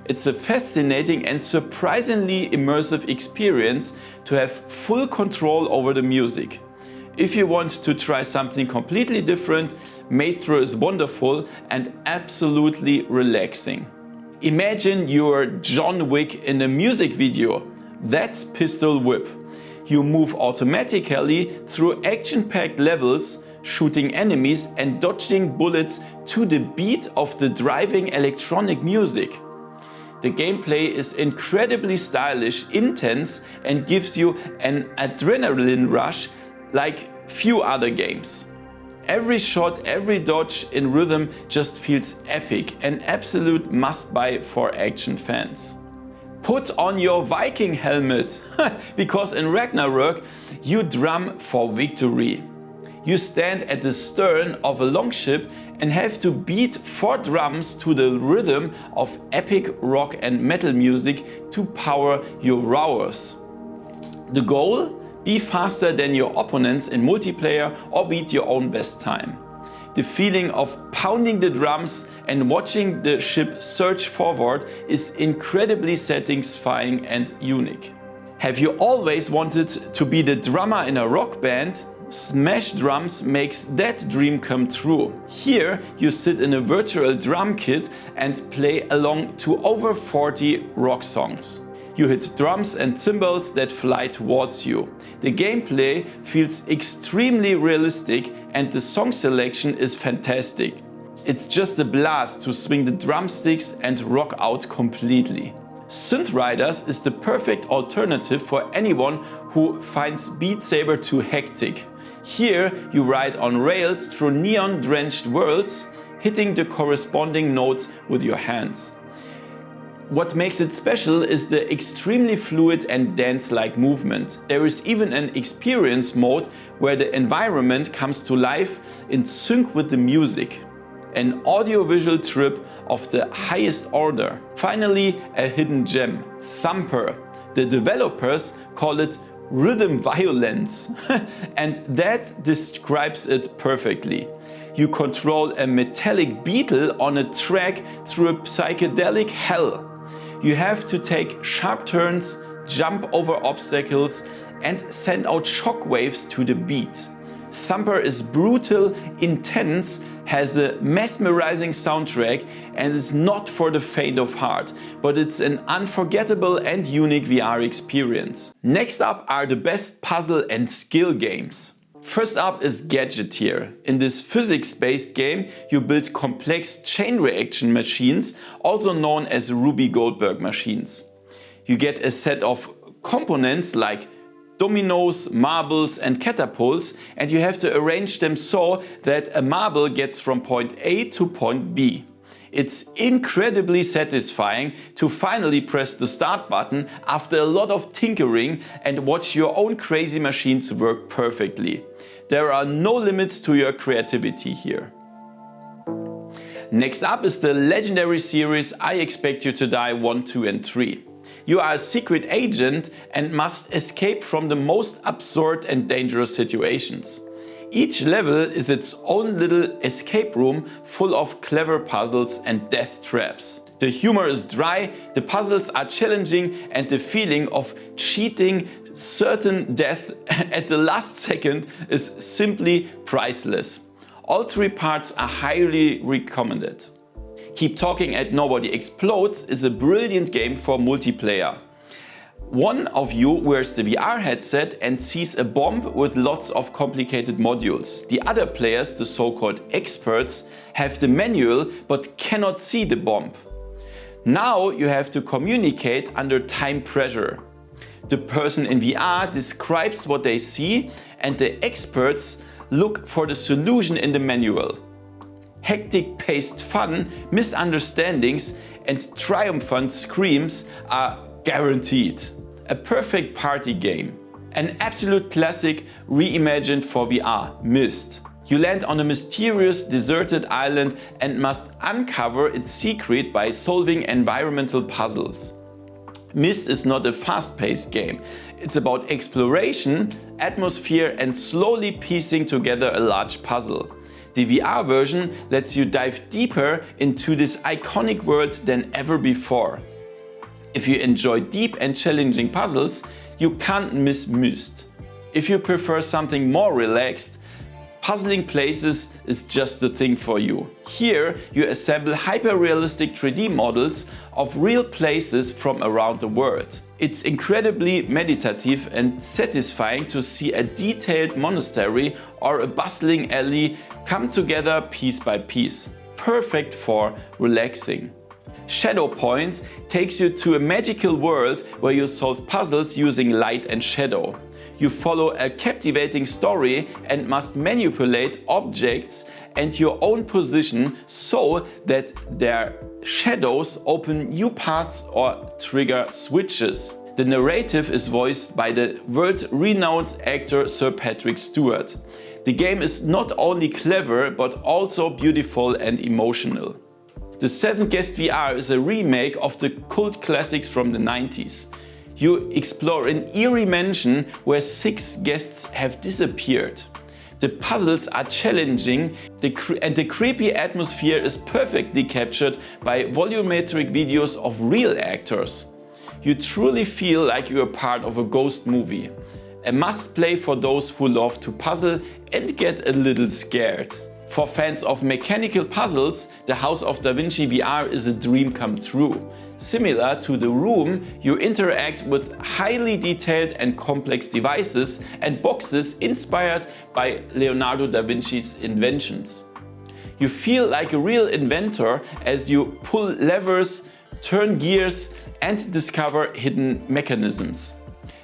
It's a fascinating and surprisingly immersive experience to have full control over the music. If you want to try something completely different, Maestro is wonderful and absolutely relaxing. Imagine you're John Wick in a music video. That's Pistol Whip. You move automatically through action-packed levels, shooting enemies and dodging bullets to the beat of the driving electronic music. The gameplay is incredibly stylish, intense, and gives you an adrenaline rush like few other games. Every shot, every dodge in rhythm just feels epic, an absolute must-buy for action fans. Put on your Viking helmet, because in Ragnarok you drum for victory. You stand at the stern of a longship and have to beat 4 drums to the rhythm of epic rock and metal music to power your rowers. The goal? Be faster than your opponents in multiplayer or beat your own best time. The feeling of pounding the drums and watching the ship surge forward is incredibly satisfying and unique. Have you always wanted to be the drummer in a rock band? Smash Drums makes that dream come true. Here you sit in a virtual drum kit and play along to over 40 rock songs. You hit drums and cymbals that fly towards you. The gameplay feels extremely realistic and the song selection is fantastic. It's just a blast to swing the drumsticks and rock out completely. Synth Riders is the perfect alternative for anyone who finds Beat Saber too hectic. Here you ride on rails through neon-drenched worlds, hitting the corresponding notes with your hands. What makes it special is the extremely fluid and dance-like movement. There is even an experience mode where the environment comes to life in sync with the music. An audiovisual trip of the highest order. Finally, a hidden gem, Thumper. The developers call it rhythm violence and that describes it perfectly. You control a metallic beetle on a track through a psychedelic hell. You have to take sharp turns, jump over obstacles and send out shockwaves to the beat. Thumper is brutal, intense, has a mesmerizing soundtrack and is not for the faint of heart, but it's an unforgettable and unique VR experience. Next up are the best puzzle and skill games. First up is Gadgeteer. In this physics-based game, you build complex chain reaction machines, also known as Ruby Goldberg machines. You get a set of components like dominoes, marbles and catapults, and you have to arrange them so that a marble gets from point A to point B. It's incredibly satisfying to finally press the start button after a lot of tinkering and watch your own crazy machines work perfectly. There are no limits to your creativity here. Next up is the legendary series I Expect You to Die 1, 2 and 3. You are a secret agent and must escape from the most absurd and dangerous situations. Each level is its own little escape room full of clever puzzles and death traps. The humor is dry, the puzzles are challenging, and the feeling of cheating certain death at the last second is simply priceless. All 3 parts are highly recommended. Keep Talking and Nobody Explodes is a brilliant game for multiplayer. One of you wears the VR headset and sees a bomb with lots of complicated modules. The other players, the so-called experts, have the manual but cannot see the bomb. Now you have to communicate under time pressure. The person in VR describes what they see and the experts look for the solution in the manual. Hectic-paced fun, misunderstandings and triumphant screams are guaranteed. A perfect party game. An absolute classic reimagined for VR, Myst. You land on a mysterious deserted island and must uncover its secret by solving environmental puzzles. Myst is not a fast-paced game. It's about exploration, atmosphere and slowly piecing together a large puzzle. The VR version lets you dive deeper into this iconic world than ever before. If you enjoy deep and challenging puzzles, you can't miss Myst. If you prefer something more relaxed, puzzling places is just the thing for you. Here you assemble hyper-realistic 3D models of real places from around the world. It's incredibly meditative and satisfying to see a detailed monastery or a bustling alley come together piece by piece. Perfect for relaxing. Shadow Point takes you to a magical world where you solve puzzles using light and shadow. You follow a captivating story and must manipulate objects and your own position so that their shadows open new paths or trigger switches. The narrative is voiced by the world-renowned actor Sir Patrick Stewart. The game is not only clever but also beautiful and emotional. The 7th Guest VR is a remake of the cult classics from the 90s. You explore an eerie mansion where 6 guests have disappeared. The puzzles are challenging and the creepy atmosphere is perfectly captured by volumetric videos of real actors. You truly feel like you are part of a ghost movie. A must-play for those who love to puzzle and get a little scared. For fans of mechanical puzzles, the House of Da Vinci VR is a dream come true. Similar to The Room, you interact with highly detailed and complex devices and boxes inspired by Leonardo da Vinci's inventions. You feel like a real inventor as you pull levers, turn gears and discover hidden mechanisms.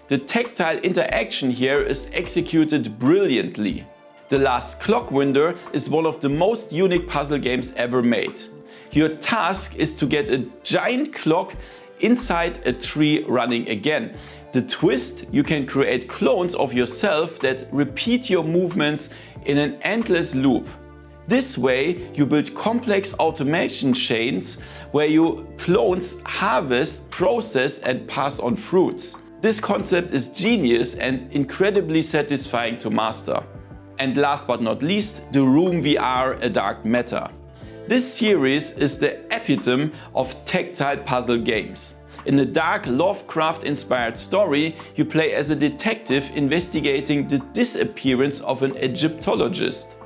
The tactile interaction here is executed brilliantly. The Last Clockwinder is one of the most unique puzzle games ever made. Your task is to get a giant clock inside a tree running again. The twist: you can create clones of yourself that repeat your movements in an endless loop. This way you build complex automation chains where your clones harvest, process and pass on fruits. This concept is genius and incredibly satisfying to master. And last but not least, The Room VR: A Dark Matter. This series is the epitome of tactile puzzle games. In a dark Lovecraft-inspired story, you play as a detective investigating the disappearance of an Egyptologist.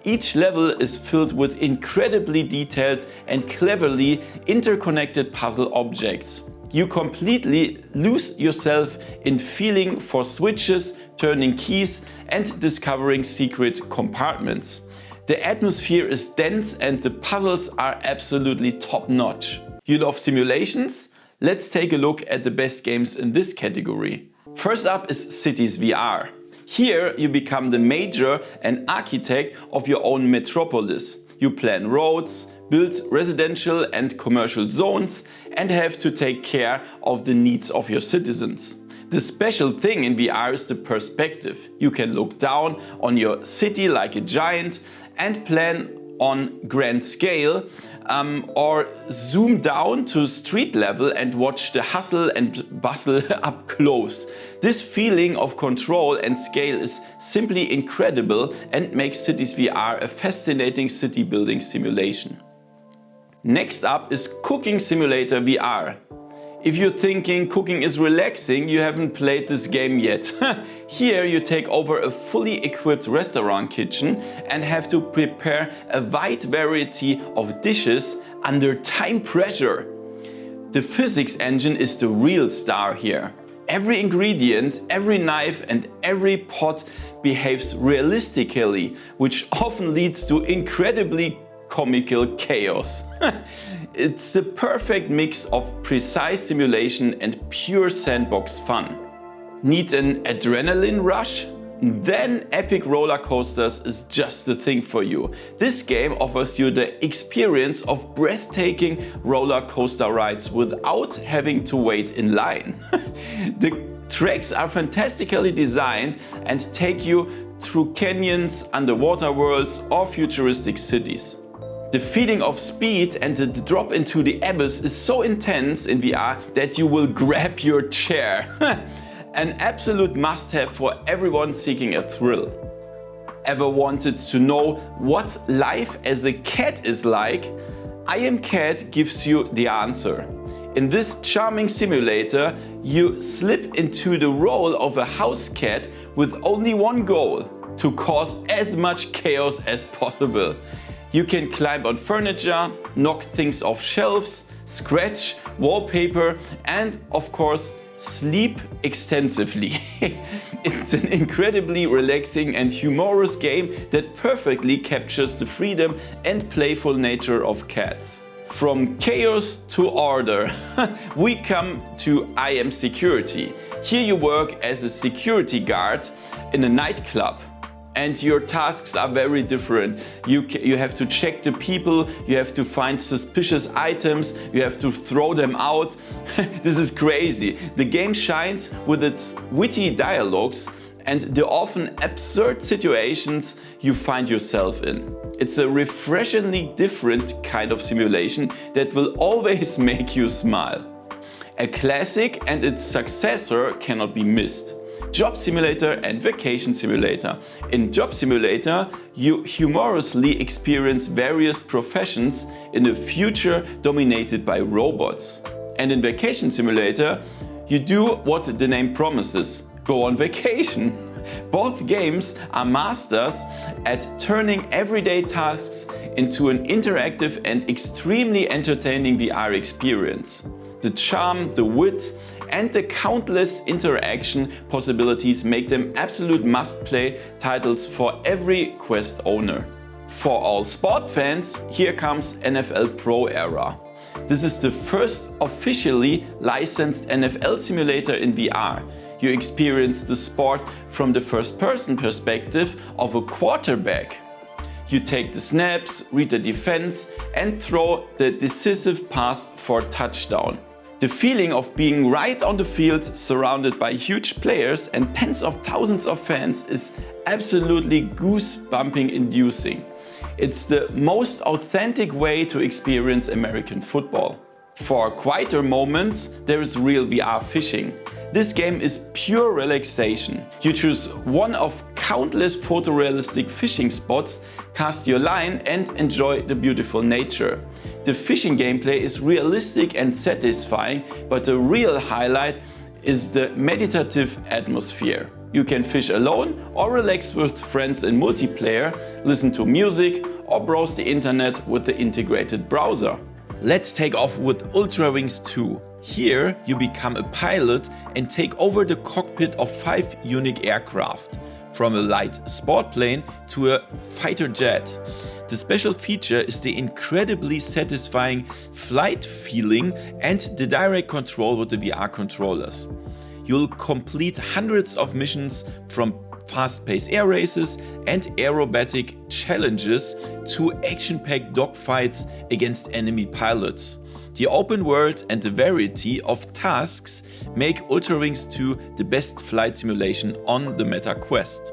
Each level is filled with incredibly detailed and cleverly interconnected puzzle objects. You completely lose yourself in feeling for switches, turning keys and discovering secret compartments. The atmosphere is dense and the puzzles are absolutely top-notch. You love simulations? Let's take a look at the best games in this category. First up is Cities VR. Here you become the mayor and architect of your own metropolis. You plan roads, build residential and commercial zones and have to take care of the needs of your citizens. The special thing in VR is the perspective. You can look down on your city like a giant and plan on grand scale, or zoom down to street level and watch the hustle and bustle up close. This feeling of control and scale is simply incredible and makes Cities VR a fascinating city building simulation. Next up is Cooking Simulator VR. If you're thinking cooking is relaxing, you haven't played this game yet. Here you take over a fully equipped restaurant kitchen and have to prepare a wide variety of dishes under time pressure. The physics engine is the real star here. Every ingredient, every knife and every pot behaves realistically, which often leads to incredibly comical chaos. It's the perfect mix of precise simulation and pure sandbox fun. Need an adrenaline rush? Then epic roller coasters is just the thing for you. This game offers you the experience of breathtaking roller coaster rides without having to wait in line. The tracks are fantastically designed and take you through canyons, underwater worlds or futuristic cities. The feeling of speed and the drop into the abyss is so intense in VR that you will grab your chair. An absolute must-have for everyone seeking a thrill. Ever wanted to know what life as a cat is like? I Am Cat gives you the answer. In this charming simulator, you slip into the role of a house cat with only one goal: to cause as much chaos as possible. You can climb on furniture, knock things off shelves, scratch wallpaper and, of course, sleep extensively. It's an incredibly relaxing and humorous game that perfectly captures the freedom and playful nature of cats. From chaos to order, we come to I Am Security. Here you work as a security guard in a nightclub. And your tasks are very different. You have to check the people, you have to find suspicious items, you have to throw them out. This is crazy. The game shines with its witty dialogues and the often absurd situations you find yourself in. It's a refreshingly different kind of simulation that will always make you smile. A classic and its successor cannot be missed. Job Simulator and Vacation Simulator. In Job Simulator, you humorously experience various professions in a future dominated by robots. And in Vacation Simulator, you do what the name promises: go on vacation. Both games are masters at turning everyday tasks into an interactive and extremely entertaining VR experience. The charm, the wit, and the countless interaction possibilities make them absolute must-play titles for every Quest owner. For all sport fans, here comes NFL Pro Era. This is the first officially licensed NFL simulator in VR. You experience the sport from the first-person perspective of a quarterback. You take the snaps, read the defense, and throw the decisive pass for touchdown. The feeling of being right on the field, surrounded by huge players and tens of thousands of fans, is absolutely goose-bumping inducing. It's the most authentic way to experience American football. For quieter moments, there is real VR fishing. This game is pure relaxation. You choose one of countless photorealistic fishing spots, cast your line and enjoy the beautiful nature. The fishing gameplay is realistic and satisfying, but the real highlight is the meditative atmosphere. You can fish alone or relax with friends in multiplayer, listen to music or browse the internet with the integrated browser. Let's take off with Ultra Wings 2. Here you become a pilot and take over the cockpit of 5 unique aircraft, from a light sport plane to a fighter jet. The special feature is the incredibly satisfying flight feeling and the direct control with the VR controllers. You'll complete hundreds of missions, from fast-paced air races and aerobatic challenges to action-packed dogfights against enemy pilots. The open world and the variety of tasks make Ultra Wings 2 the best flight simulation on the Meta Quest.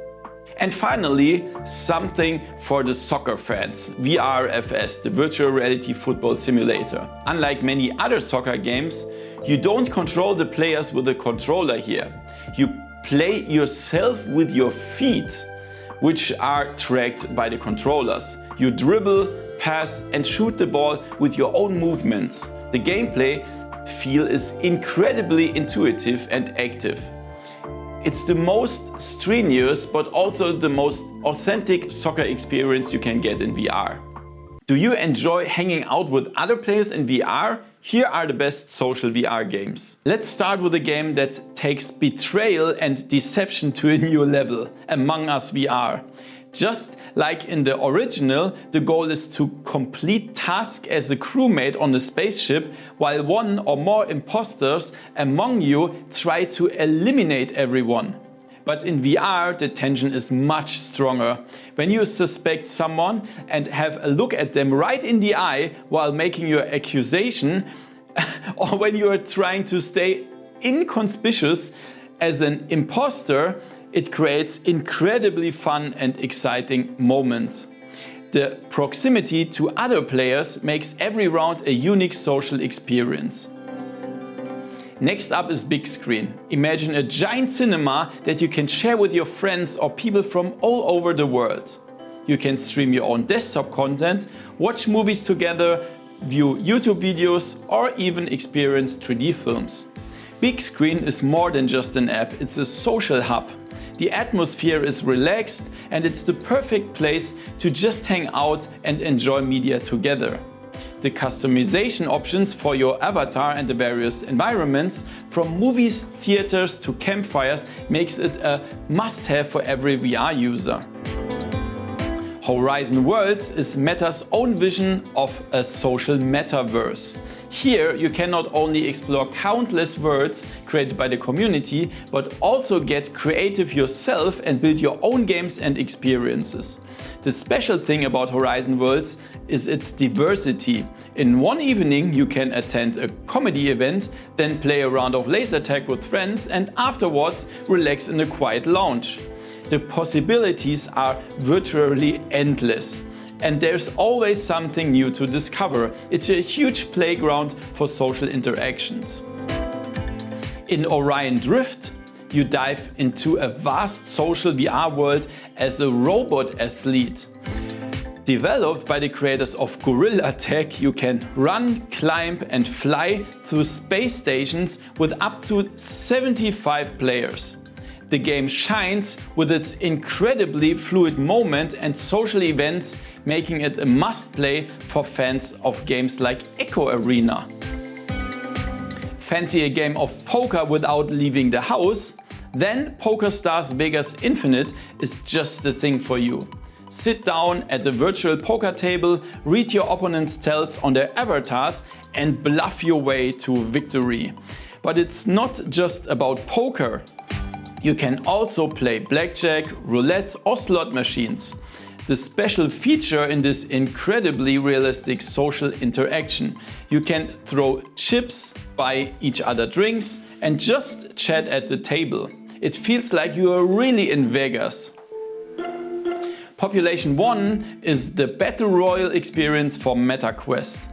And finally, something for the soccer fans: VRFS, the virtual reality football simulator. Unlike many other soccer games, you don't control the players with a controller here. You play yourself with your feet, which are tracked by the controllers. You dribble, pass and shoot the ball with your own movements. The gameplay feel is incredibly intuitive and active. It's the most strenuous but also the most authentic soccer experience you can get in VR. Do you enjoy hanging out with other players in VR? Here are the best social VR games. Let's start with a game that takes betrayal and deception to a new level, Among Us VR. Just like in the original, the goal is to complete tasks as a crewmate on the spaceship, while one or more imposters among you try to eliminate everyone. But in VR, the tension is much stronger. When you suspect someone and have a look at them right in the eye while making your accusation, or when you are trying to stay inconspicuous as an imposter, it creates incredibly fun and exciting moments. The proximity to other players makes every round a unique social experience. Next up is big screen. Imagine a giant cinema that you can share with your friends or people from all over the world. You can stream your own desktop content, watch movies together, view YouTube videos, or even experience 3D films. Big screen is more than just an app, it's a social hub. The atmosphere is relaxed and it's the perfect place to just hang out and enjoy media together. The customization options for your avatar and the various environments, from movies, theaters to campfires, makes it a must-have for every VR user. Horizon Worlds is Meta's own vision of a social metaverse. Here you can not only explore countless worlds created by the community, but also get creative yourself and build your own games and experiences. The special thing about Horizon Worlds is its diversity. In one evening you can attend a comedy event, then play a round of laser tag with friends and afterwards relax in a quiet lounge. The possibilities are virtually endless. And there's always something new to discover. It's a huge playground for social interactions. In Orion Drift, you dive into a vast social VR world as a robot athlete. Developed by the creators of Gorilla Tech, you can run, climb and fly through space stations with up to 75 players. The game shines with its incredibly fluid moment and social events, making it a must-play for fans of games like Echo Arena. Fancy a game of poker without leaving the house? Then PokerStars Vegas Infinite is just the thing for you. Sit down at a virtual poker table, read your opponent's tells on their avatars and bluff your way to victory. But it's not just about poker. You can also play blackjack, roulette or slot machines. The special feature in this incredibly realistic social interaction. You can throw chips, buy each other drinks and just chat at the table. It feels like you are really in Vegas. Population 1 is the Battle Royale experience for Meta Quest.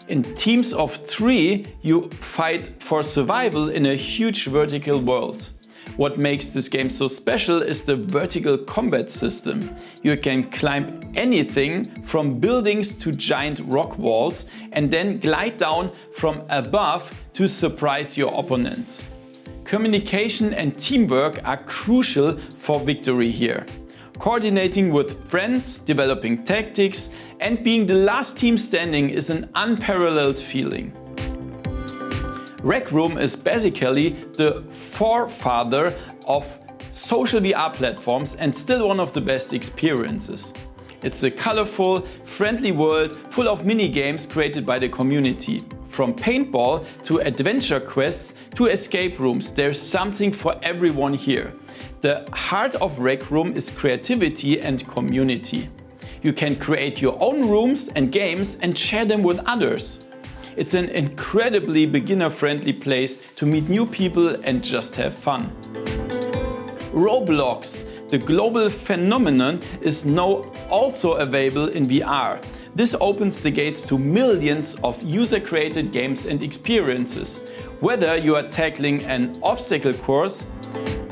In teams of 3, you fight for survival in a huge vertical world. What makes this game so special is the vertical combat system. You can climb anything from buildings to giant rock walls and then glide down from above to surprise your opponents. Communication and teamwork are crucial for victory here. Coordinating with friends, developing tactics and being the last team standing is an unparalleled feeling. Rec Room is basically the forefather of social VR platforms and still one of the best experiences. It's a colorful, friendly world full of mini-games created by the community. From paintball to adventure quests to escape rooms, there's something for everyone here. The heart of Rec Room is creativity and community. You can create your own rooms and games and share them with others. It's an incredibly beginner-friendly place to meet new people and just have fun. Roblox, the global phenomenon, is now also available in VR. This opens the gates to millions of user-created games and experiences. Whether you are tackling an obstacle course,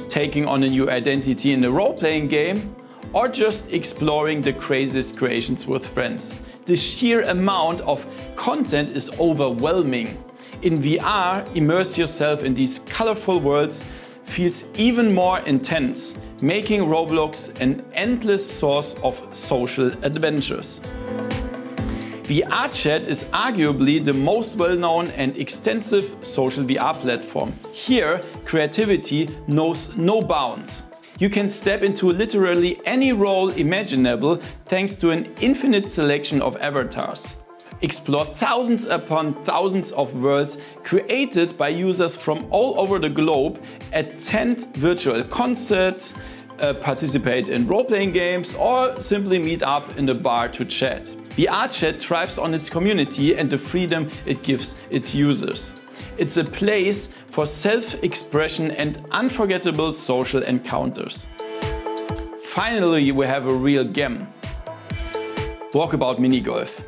taking on a new identity in a role-playing game, or just exploring the craziest creations with friends. The sheer amount of content is overwhelming. In VR, immerse yourself in these colorful worlds feels even more intense, making Roblox an endless source of social adventures. VR Chat is arguably the most well-known and extensive social VR platform. Here, creativity knows no bounds. You can step into literally any role imaginable thanks to an infinite selection of avatars. Explore thousands upon thousands of worlds created by users from all over the globe, attend virtual concerts, participate in role-playing games, or simply meet up in a bar to chat. VR Chat thrives on its community and the freedom it gives its users. It's a place for self-expression and unforgettable social encounters. Finally, we have a real gem. Walkabout Minigolf.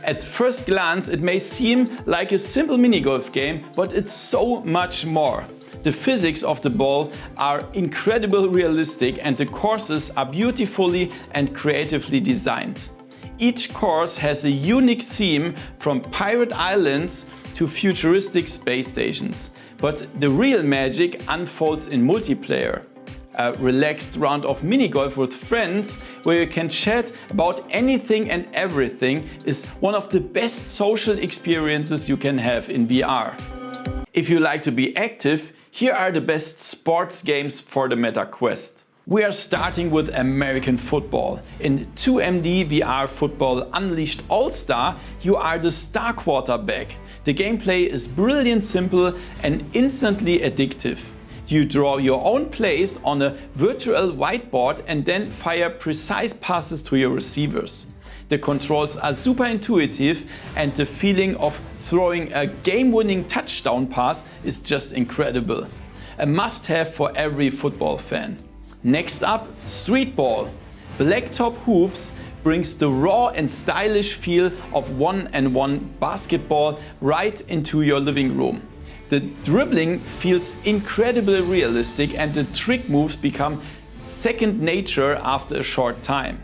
At first glance, it may seem like a simple minigolf game, but it's so much more. The physics of the ball are incredibly realistic and the courses are beautifully and creatively designed. Each course has a unique theme, from pirate islands to futuristic space stations. But the real magic unfolds in multiplayer. A relaxed round of minigolf with friends where you can chat about anything and everything is one of the best social experiences you can have in VR. If you like to be active, here are the best sports games for the Meta Quest. We are starting with American football. In 2MD VR Football Unleashed All-Star, you are the star quarterback. The gameplay is brilliant, simple and instantly addictive. You draw your own plays on a virtual whiteboard and then fire precise passes to your receivers. The controls are super intuitive and the feeling of throwing a game-winning touchdown pass is just incredible. A must-have for every football fan. Next up, Street Ball. Blacktop Hoops brings the raw and stylish feel of one-on-one basketball right into your living room. The dribbling feels incredibly realistic and the trick moves become second nature after a short time.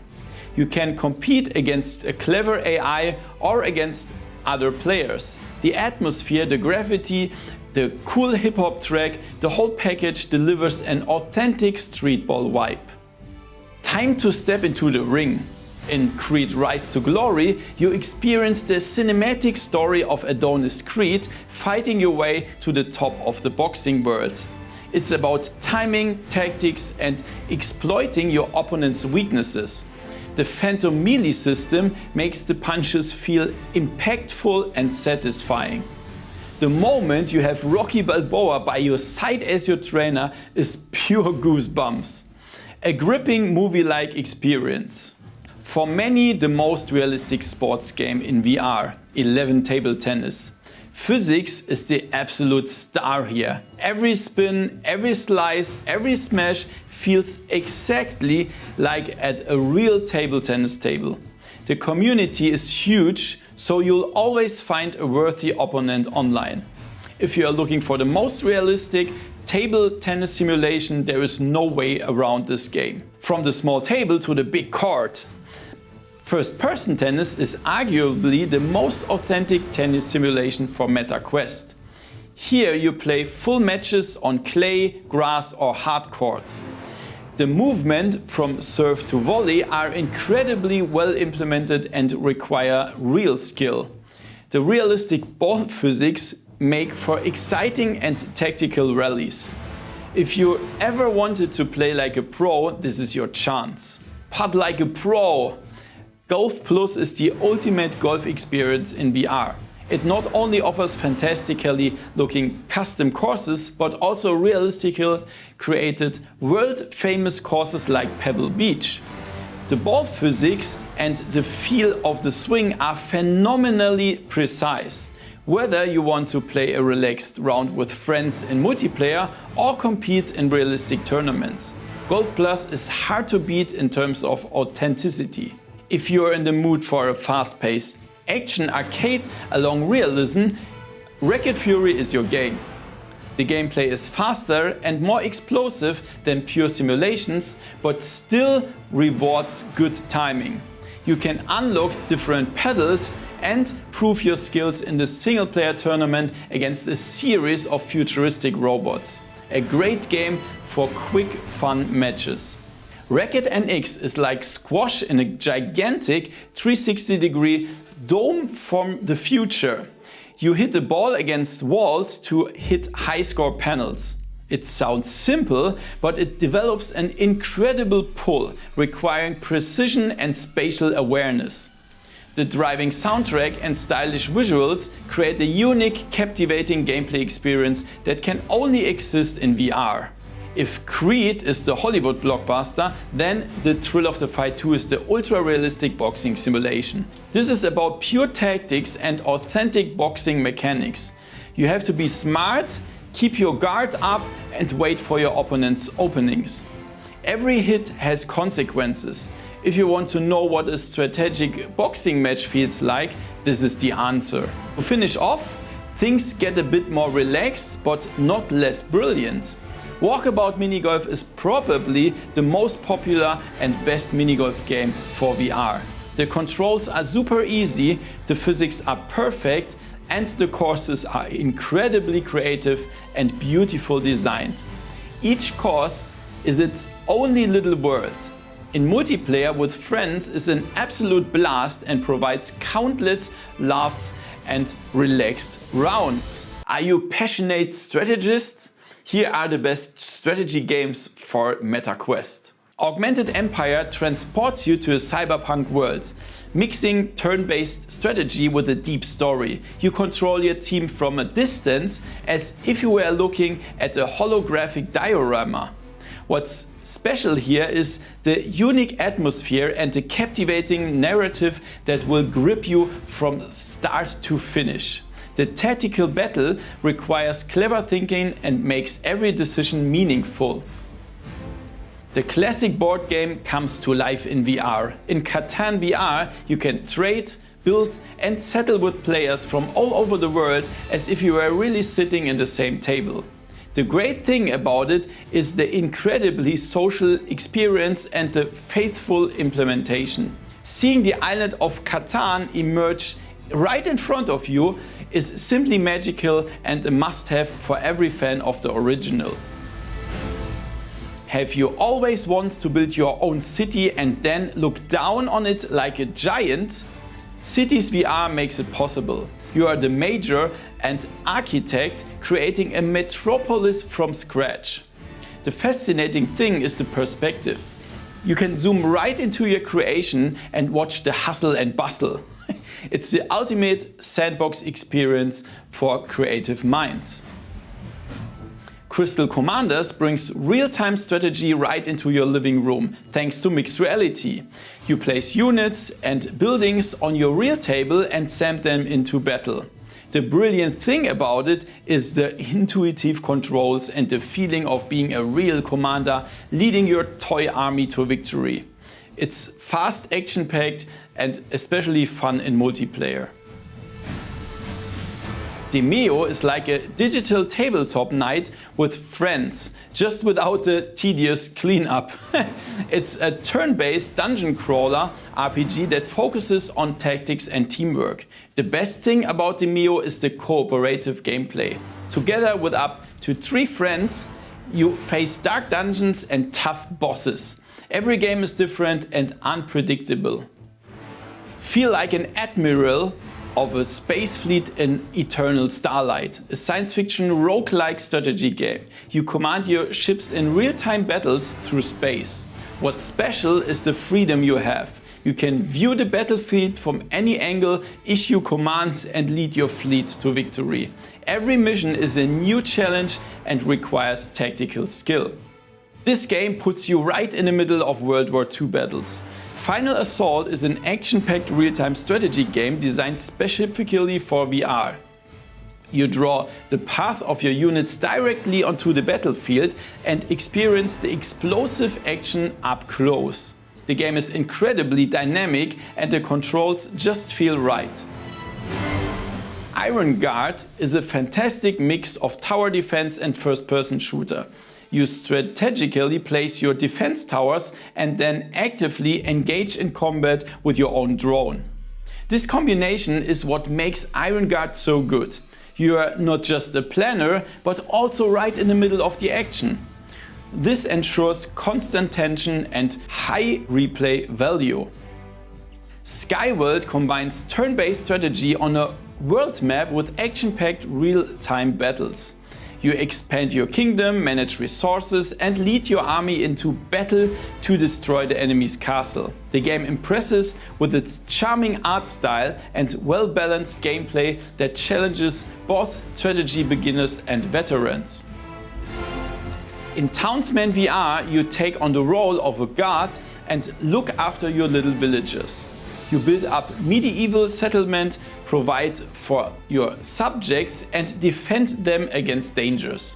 You can compete against a clever AI or against other players. The atmosphere, the graffiti, the cool hip-hop track, the whole package delivers an authentic street ball vibe. Time to step into the ring. In Creed Rise to Glory, you experience the cinematic story of Adonis Creed fighting your way to the top of the boxing world. It's about timing, tactics and exploiting your opponent's weaknesses. The Phantom Melee system makes the punches feel impactful and satisfying. The moment you have Rocky Balboa by your side as your trainer is pure goosebumps. A gripping movie-like experience. For many, the most realistic sports game in VR, 11 Table Tennis. Physics is the absolute star here. Every spin, every slice, every smash feels exactly like at a real table tennis table. The community is huge, so you'll always find a worthy opponent online. If you are looking for the most realistic table tennis simulation, there is no way around this game. From the small table to the big court. First-person tennis is arguably the most authentic tennis simulation for Meta Quest. Here you play full matches on clay, grass or hard courts. The movement from serve to volley are incredibly well implemented and require real skill. The realistic ball physics make for exciting and tactical rallies. If you ever wanted to play like a pro, this is your chance. Putt like a pro! Golf Plus is the ultimate golf experience in VR. It not only offers fantastically looking custom courses, but also realistically created world-famous courses like Pebble Beach. The ball physics and the feel of the swing are phenomenally precise. Whether you want to play a relaxed round with friends in multiplayer or compete in realistic tournaments, Golf Plus is hard to beat in terms of authenticity. If you're in the mood for a fast-paced action arcade along realism, Racket Fury is your game. The gameplay is faster and more explosive than pure simulations, but still rewards good timing. You can unlock different pedals and prove your skills in the single-player tournament against a series of futuristic robots. A great game for quick, fun matches. Racket NX is like squash in a gigantic 360-degree dome from the future. You hit the ball against walls to hit high-score panels. It sounds simple, but it develops an incredible pull, requiring precision and spatial awareness. The driving soundtrack and stylish visuals create a unique, captivating gameplay experience that can only exist in VR. If Creed is the Hollywood blockbuster, then The Thrill of the Fight 2 is the ultra-realistic boxing simulation. This is about pure tactics and authentic boxing mechanics. You have to be smart, keep your guard up and wait for your opponent's openings. Every hit has consequences. If you want to know what a strategic boxing match feels like, this is the answer. To finish off, things get a bit more relaxed but not less brilliant. Walkabout Minigolf is probably the most popular and best minigolf game for VR. The controls are super easy, the physics are perfect, and the courses are incredibly creative and beautiful designed. Each course is its only little world. In multiplayer with friends is an absolute blast and provides countless laughs and relaxed rounds. Are you a passionate strategist? Here are the best strategy games for MetaQuest. Augmented Empire transports you to a cyberpunk world, mixing turn-based strategy with a deep story. You control your team from a distance as if you were looking at a holographic diorama. What's special here is the unique atmosphere and the captivating narrative that will grip you from start to finish. The tactical battle requires clever thinking and makes every decision meaningful. The classic board game comes to life in VR. In Catan VR, you can trade, build and settle with players from all over the world as if you were really sitting in the same table. The great thing about it is the incredibly social experience and the faithful implementation. Seeing the island of Catan emerge right in front of you is simply magical and a must-have for every fan of the original. Have you always wanted to build your own city and then look down on it like a giant? Cities VR makes it possible. You are the major and architect creating a metropolis from scratch. The fascinating thing is the perspective. You can zoom right into your creation and watch the hustle and bustle. It's the ultimate sandbox experience for creative minds. Crystal Commanders brings real-time strategy right into your living room thanks to mixed reality. You place units and buildings on your real table and send them into battle. The brilliant thing about it is the intuitive controls and the feeling of being a real commander leading your toy army to victory. It's fast, action-packed and especially fun in multiplayer. Demeo is like a digital tabletop night with friends, just without the tedious cleanup. It's a turn-based dungeon crawler RPG that focuses on tactics and teamwork. The best thing about Demeo is the cooperative gameplay. Together with up to 3 friends, you face dark dungeons and tough bosses. Every game is different and unpredictable. Feel like an admiral of a space fleet in Eternal Starlight, a science fiction roguelike strategy game. You command your ships in real-time battles through space. What's special is the freedom you have. You can view the battlefield from any angle, issue commands and lead your fleet to victory. Every mission is a new challenge and requires tactical skill. This game puts you right in the middle of World War II battles. Final Assault is an action-packed real-time strategy game designed specifically for VR. You draw the path of your units directly onto the battlefield and experience the explosive action up close. The game is incredibly dynamic and the controls just feel right. Iron Guard is a fantastic mix of tower defense and first-person shooter. You strategically place your defense towers and then actively engage in combat with your own drone. This combination is what makes Iron Guard so good. You are not just a planner, but also right in the middle of the action. This ensures constant tension and high replay value. Skyworld combines turn-based strategy on a world map with action-packed real-time battles. You expand your kingdom, manage resources and lead your army into battle to destroy the enemy's castle. The game impresses with its charming art style and well-balanced gameplay that challenges both strategy beginners and veterans. In Townsman VR, you take on the role of a guard and look after your little villagers. You build up medieval settlement, provide for your subjects and defend them against dangers.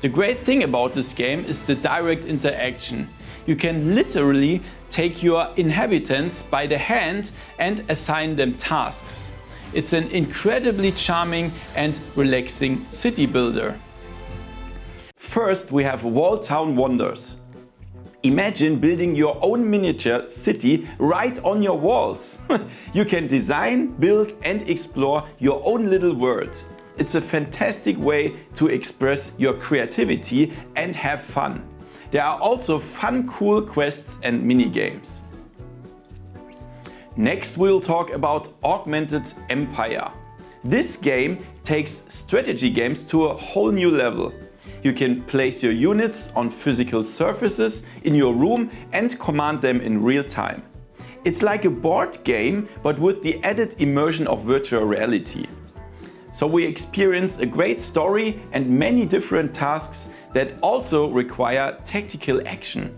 The great thing about this game is the direct interaction. You can literally take your inhabitants by the hand and assign them tasks. It's an incredibly charming and relaxing city builder. First, we have Wall Town Wonders. Imagine building your own miniature city right on your walls. You can design, build and explore your own little world. It's a fantastic way to express your creativity and have fun. There are also fun, cool quests and mini-games. Next we'll talk about Augmented Empire. This game takes strategy games to a whole new level. You can place your units on physical surfaces in your room and command them in real time. It's like a board game, but with the added immersion of virtual reality. So we experience a great story and many different tasks that also require tactical action.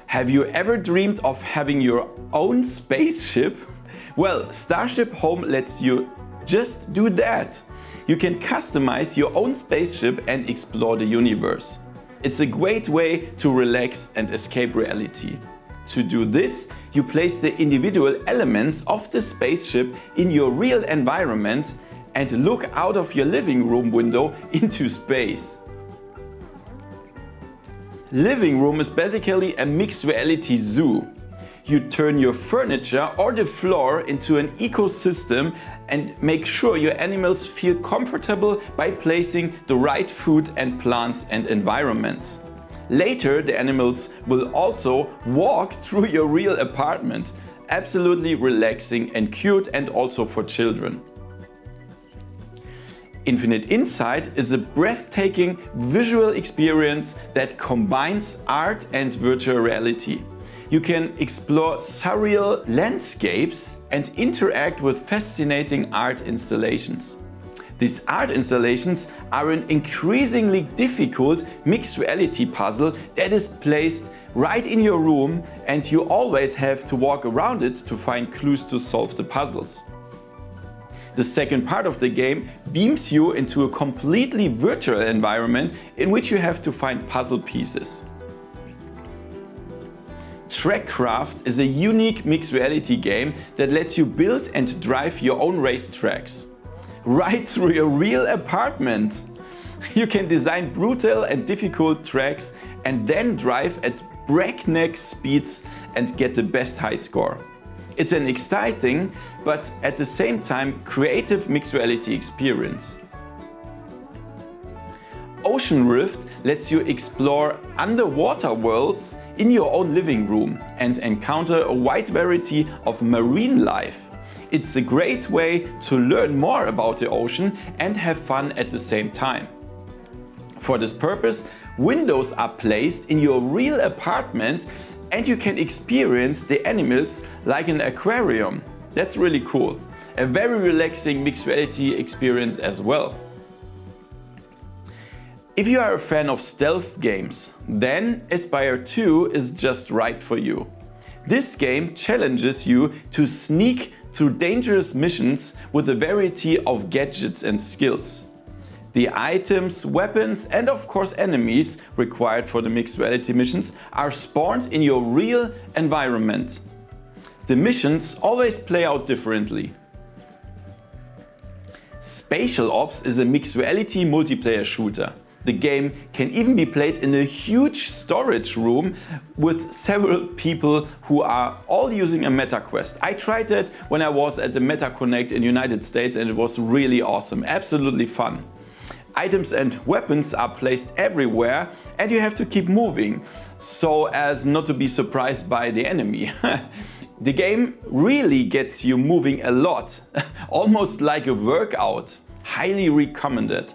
Have you ever dreamed of having your own spaceship? Well, Starship Home lets you just do that. You can customize your own spaceship and explore the universe. It's a great way to relax and escape reality. To do this, you place the individual elements of the spaceship in your real environment and look out of your living room window into space. Living room is basically a mixed reality zoo. You turn your furniture or the floor into an ecosystem and make sure your animals feel comfortable by placing the right food and plants and environments. Later, the animals will also walk through your real apartment. Absolutely relaxing and cute, and also for children. Infinite Insight is a breathtaking visual experience that combines art and virtual reality. You can explore surreal landscapes and interact with fascinating art installations. These art installations are an increasingly difficult mixed reality puzzle that is placed right in your room, and you always have to walk around it to find clues to solve the puzzles. The second part of the game beams you into a completely virtual environment in which you have to find puzzle pieces. Trackcraft is a unique mixed reality game that lets you build and drive your own race tracks. Right through your real apartment. You can design brutal and difficult tracks and then drive at breakneck speeds and get the best high score. It's an exciting, but at the same time creative mixed reality experience. Ocean Rift lets you explore underwater worlds in your own living room and encounter a wide variety of marine life. It's a great way to learn more about the ocean and have fun at the same time. For this purpose, windows are placed in your real apartment and you can experience the animals like an aquarium. That's really cool. A very relaxing mixed reality experience as well. If you are a fan of stealth games, then Aspire 2 is just right for you. This game challenges you to sneak through dangerous missions with a variety of gadgets and skills. The items, weapons and of course enemies required for the mixed reality missions are spawned in your real environment. The missions always play out differently. Spatial Ops is a mixed reality multiplayer shooter. The game can even be played in a huge storage room with several people who are all using a Meta Quest. I tried it when I was at the Meta Connect in the United States and it was really awesome, absolutely fun. Items and weapons are placed everywhere and you have to keep moving so as not to be surprised by the enemy. The game really gets you moving a lot, almost like a workout. Highly recommended.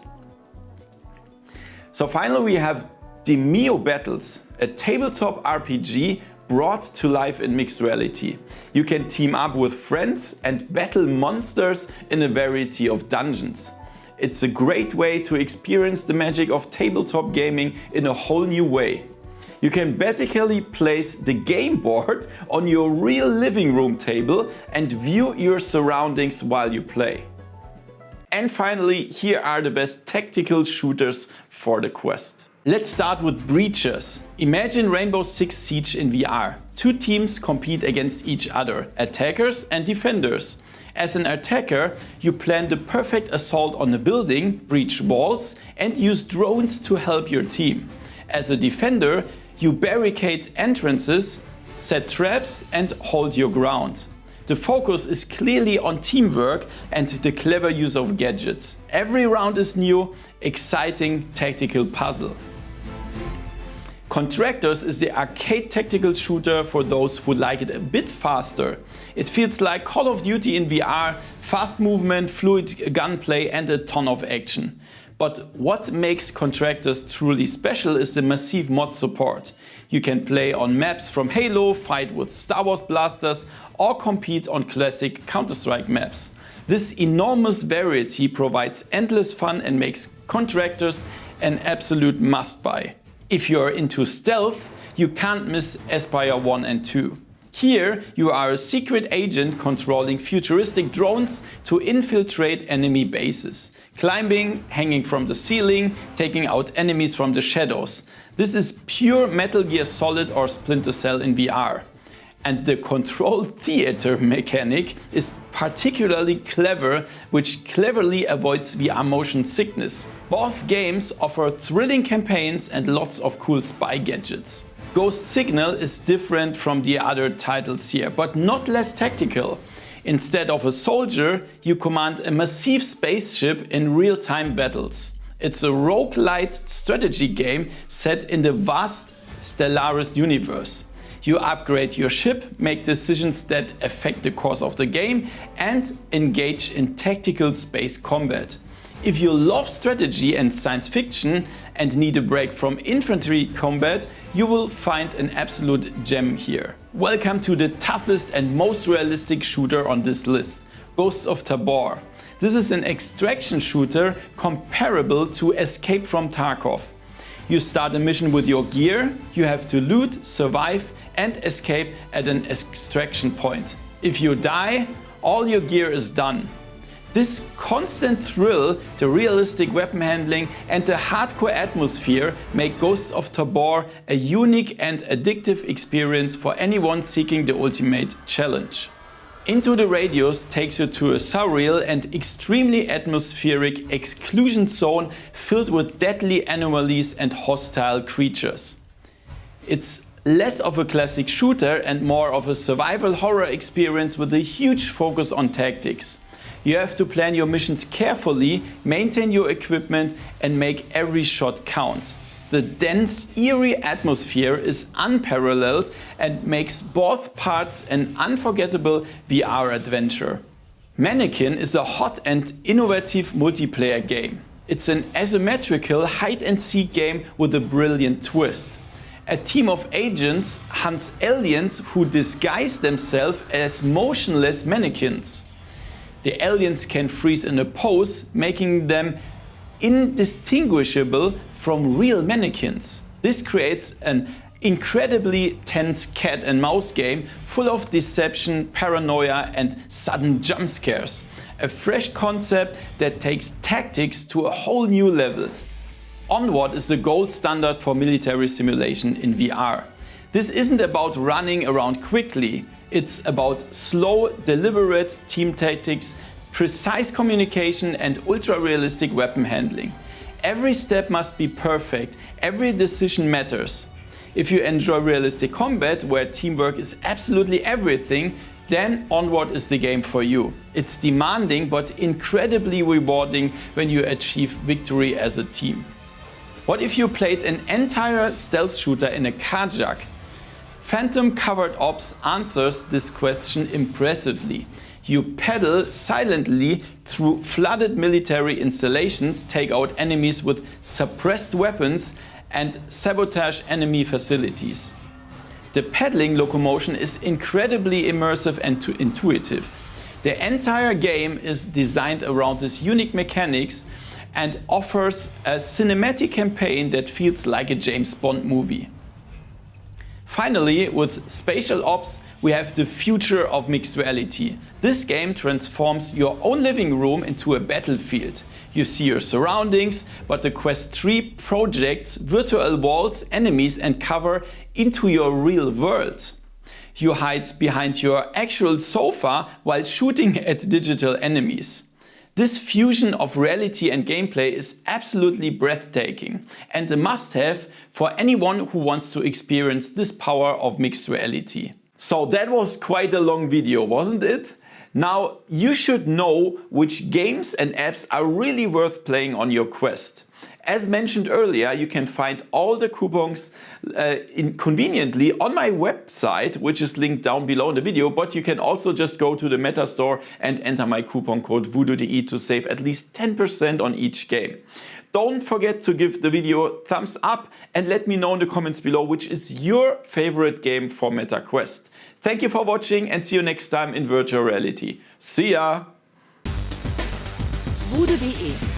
So finally we have Demeo Battles, a tabletop RPG brought to life in mixed reality. You can team up with friends and battle monsters in a variety of dungeons. It's a great way to experience the magic of tabletop gaming in a whole new way. You can basically place the game board on your real living room table and view your surroundings while you play. And finally, here are the best tactical shooters for the Quest. Let's start with Breachers. Imagine Rainbow Six Siege in VR. Two teams compete against each other, attackers and defenders. As an attacker, you plan the perfect assault on a building, breach walls and use drones to help your team. As a defender, you barricade entrances, set traps and hold your ground. The focus is clearly on teamwork and the clever use of gadgets. Every round is new, exciting tactical puzzle. Contractors is the arcade tactical shooter for those who like it a bit faster. It feels like Call of Duty in VR, fast movement, fluid gunplay and a ton of action. But what makes Contractors truly special is the massive mod support. You can play on maps from Halo, fight with Star Wars blasters or compete on classic Counter-Strike maps. This enormous variety provides endless fun and makes Contractors an absolute must-buy. If you're into stealth, you can't miss Aspire 1 and 2. Here you are a secret agent controlling futuristic drones to infiltrate enemy bases. Climbing, hanging from the ceiling, taking out enemies from the shadows. This is pure Metal Gear Solid or Splinter Cell in VR. And the control theater mechanic is particularly clever, which cleverly avoids VR motion sickness. Both games offer thrilling campaigns and lots of cool spy gadgets. Ghost Signal is different from the other titles here, but not less tactical. Instead of a soldier, you command a massive spaceship in real-time battles. It's a roguelite strategy game set in the vast Stellaris universe. You upgrade your ship, make decisions that affect the course of the game and engage in tactical space combat. If you love strategy and science fiction and need a break from infantry combat, you will find an absolute gem here. Welcome to the toughest and most realistic shooter on this list, Ghosts of Tabor. This is an extraction shooter comparable to Escape from Tarkov. You start a mission with your gear, you have to loot, survive and escape at an extraction point. If you die, all your gear is done. This constant thrill, the realistic weapon handling and the hardcore atmosphere make Ghosts of Tabor a unique and addictive experience for anyone seeking the ultimate challenge. Into the Radius takes you to a surreal and extremely atmospheric exclusion zone filled with deadly anomalies and hostile creatures. It's less of a classic shooter and more of a survival horror experience with a huge focus on tactics. You have to plan your missions carefully, maintain your equipment and make every shot count. The dense, eerie atmosphere is unparalleled and makes both parts an unforgettable VR adventure. Mannequin is a hot and innovative multiplayer game. It's an asymmetrical hide-and-seek game with a brilliant twist. A team of agents hunts aliens who disguise themselves as motionless mannequins. The aliens can freeze in a pose, making them indistinguishable from real mannequins. This creates an incredibly tense cat and mouse game full of deception, paranoia and sudden jump scares. A fresh concept that takes tactics to a whole new level. Onward is the gold standard for military simulation in VR. This isn't about running around quickly. It's about slow, deliberate team tactics precise communication and ultra-realistic weapon handling. Every step must be perfect, every decision matters. If you enjoy realistic combat, where teamwork is absolutely everything, then Onward is the game for you. It's demanding but incredibly rewarding when you achieve victory as a team. What if you played an entire stealth shooter in a carjack? Phantom Covered Ops answers this question impressively. You pedal silently through flooded military installations, take out enemies with suppressed weapons, and sabotage enemy facilities. The pedaling locomotion is incredibly immersive and intuitive. The entire game is designed around this unique mechanics and offers a cinematic campaign that feels like a James Bond movie. Finally, with Spatial Ops, we have the future of mixed reality. This game transforms your own living room into a battlefield. You see your surroundings, but the Quest 3 projects virtual walls, enemies and cover into your real world. You hide behind your actual sofa while shooting at digital enemies. This fusion of reality and gameplay is absolutely breathtaking and a must-have for anyone who wants to experience this power of mixed reality. So that was quite a long video, wasn't it? Now you should know which games and apps are really worth playing on your Quest. As mentioned earlier, you can find all the coupons conveniently on my website, which is linked down below in the video, but you can also just go to the Meta Store and enter my coupon code VoodooDE to save at least 10% on each game. Don't forget to give the video a thumbs up and let me know in the comments below which is your favorite game for Meta Quest. Thank you for watching and see you next time in virtual reality. See ya! VoodooDE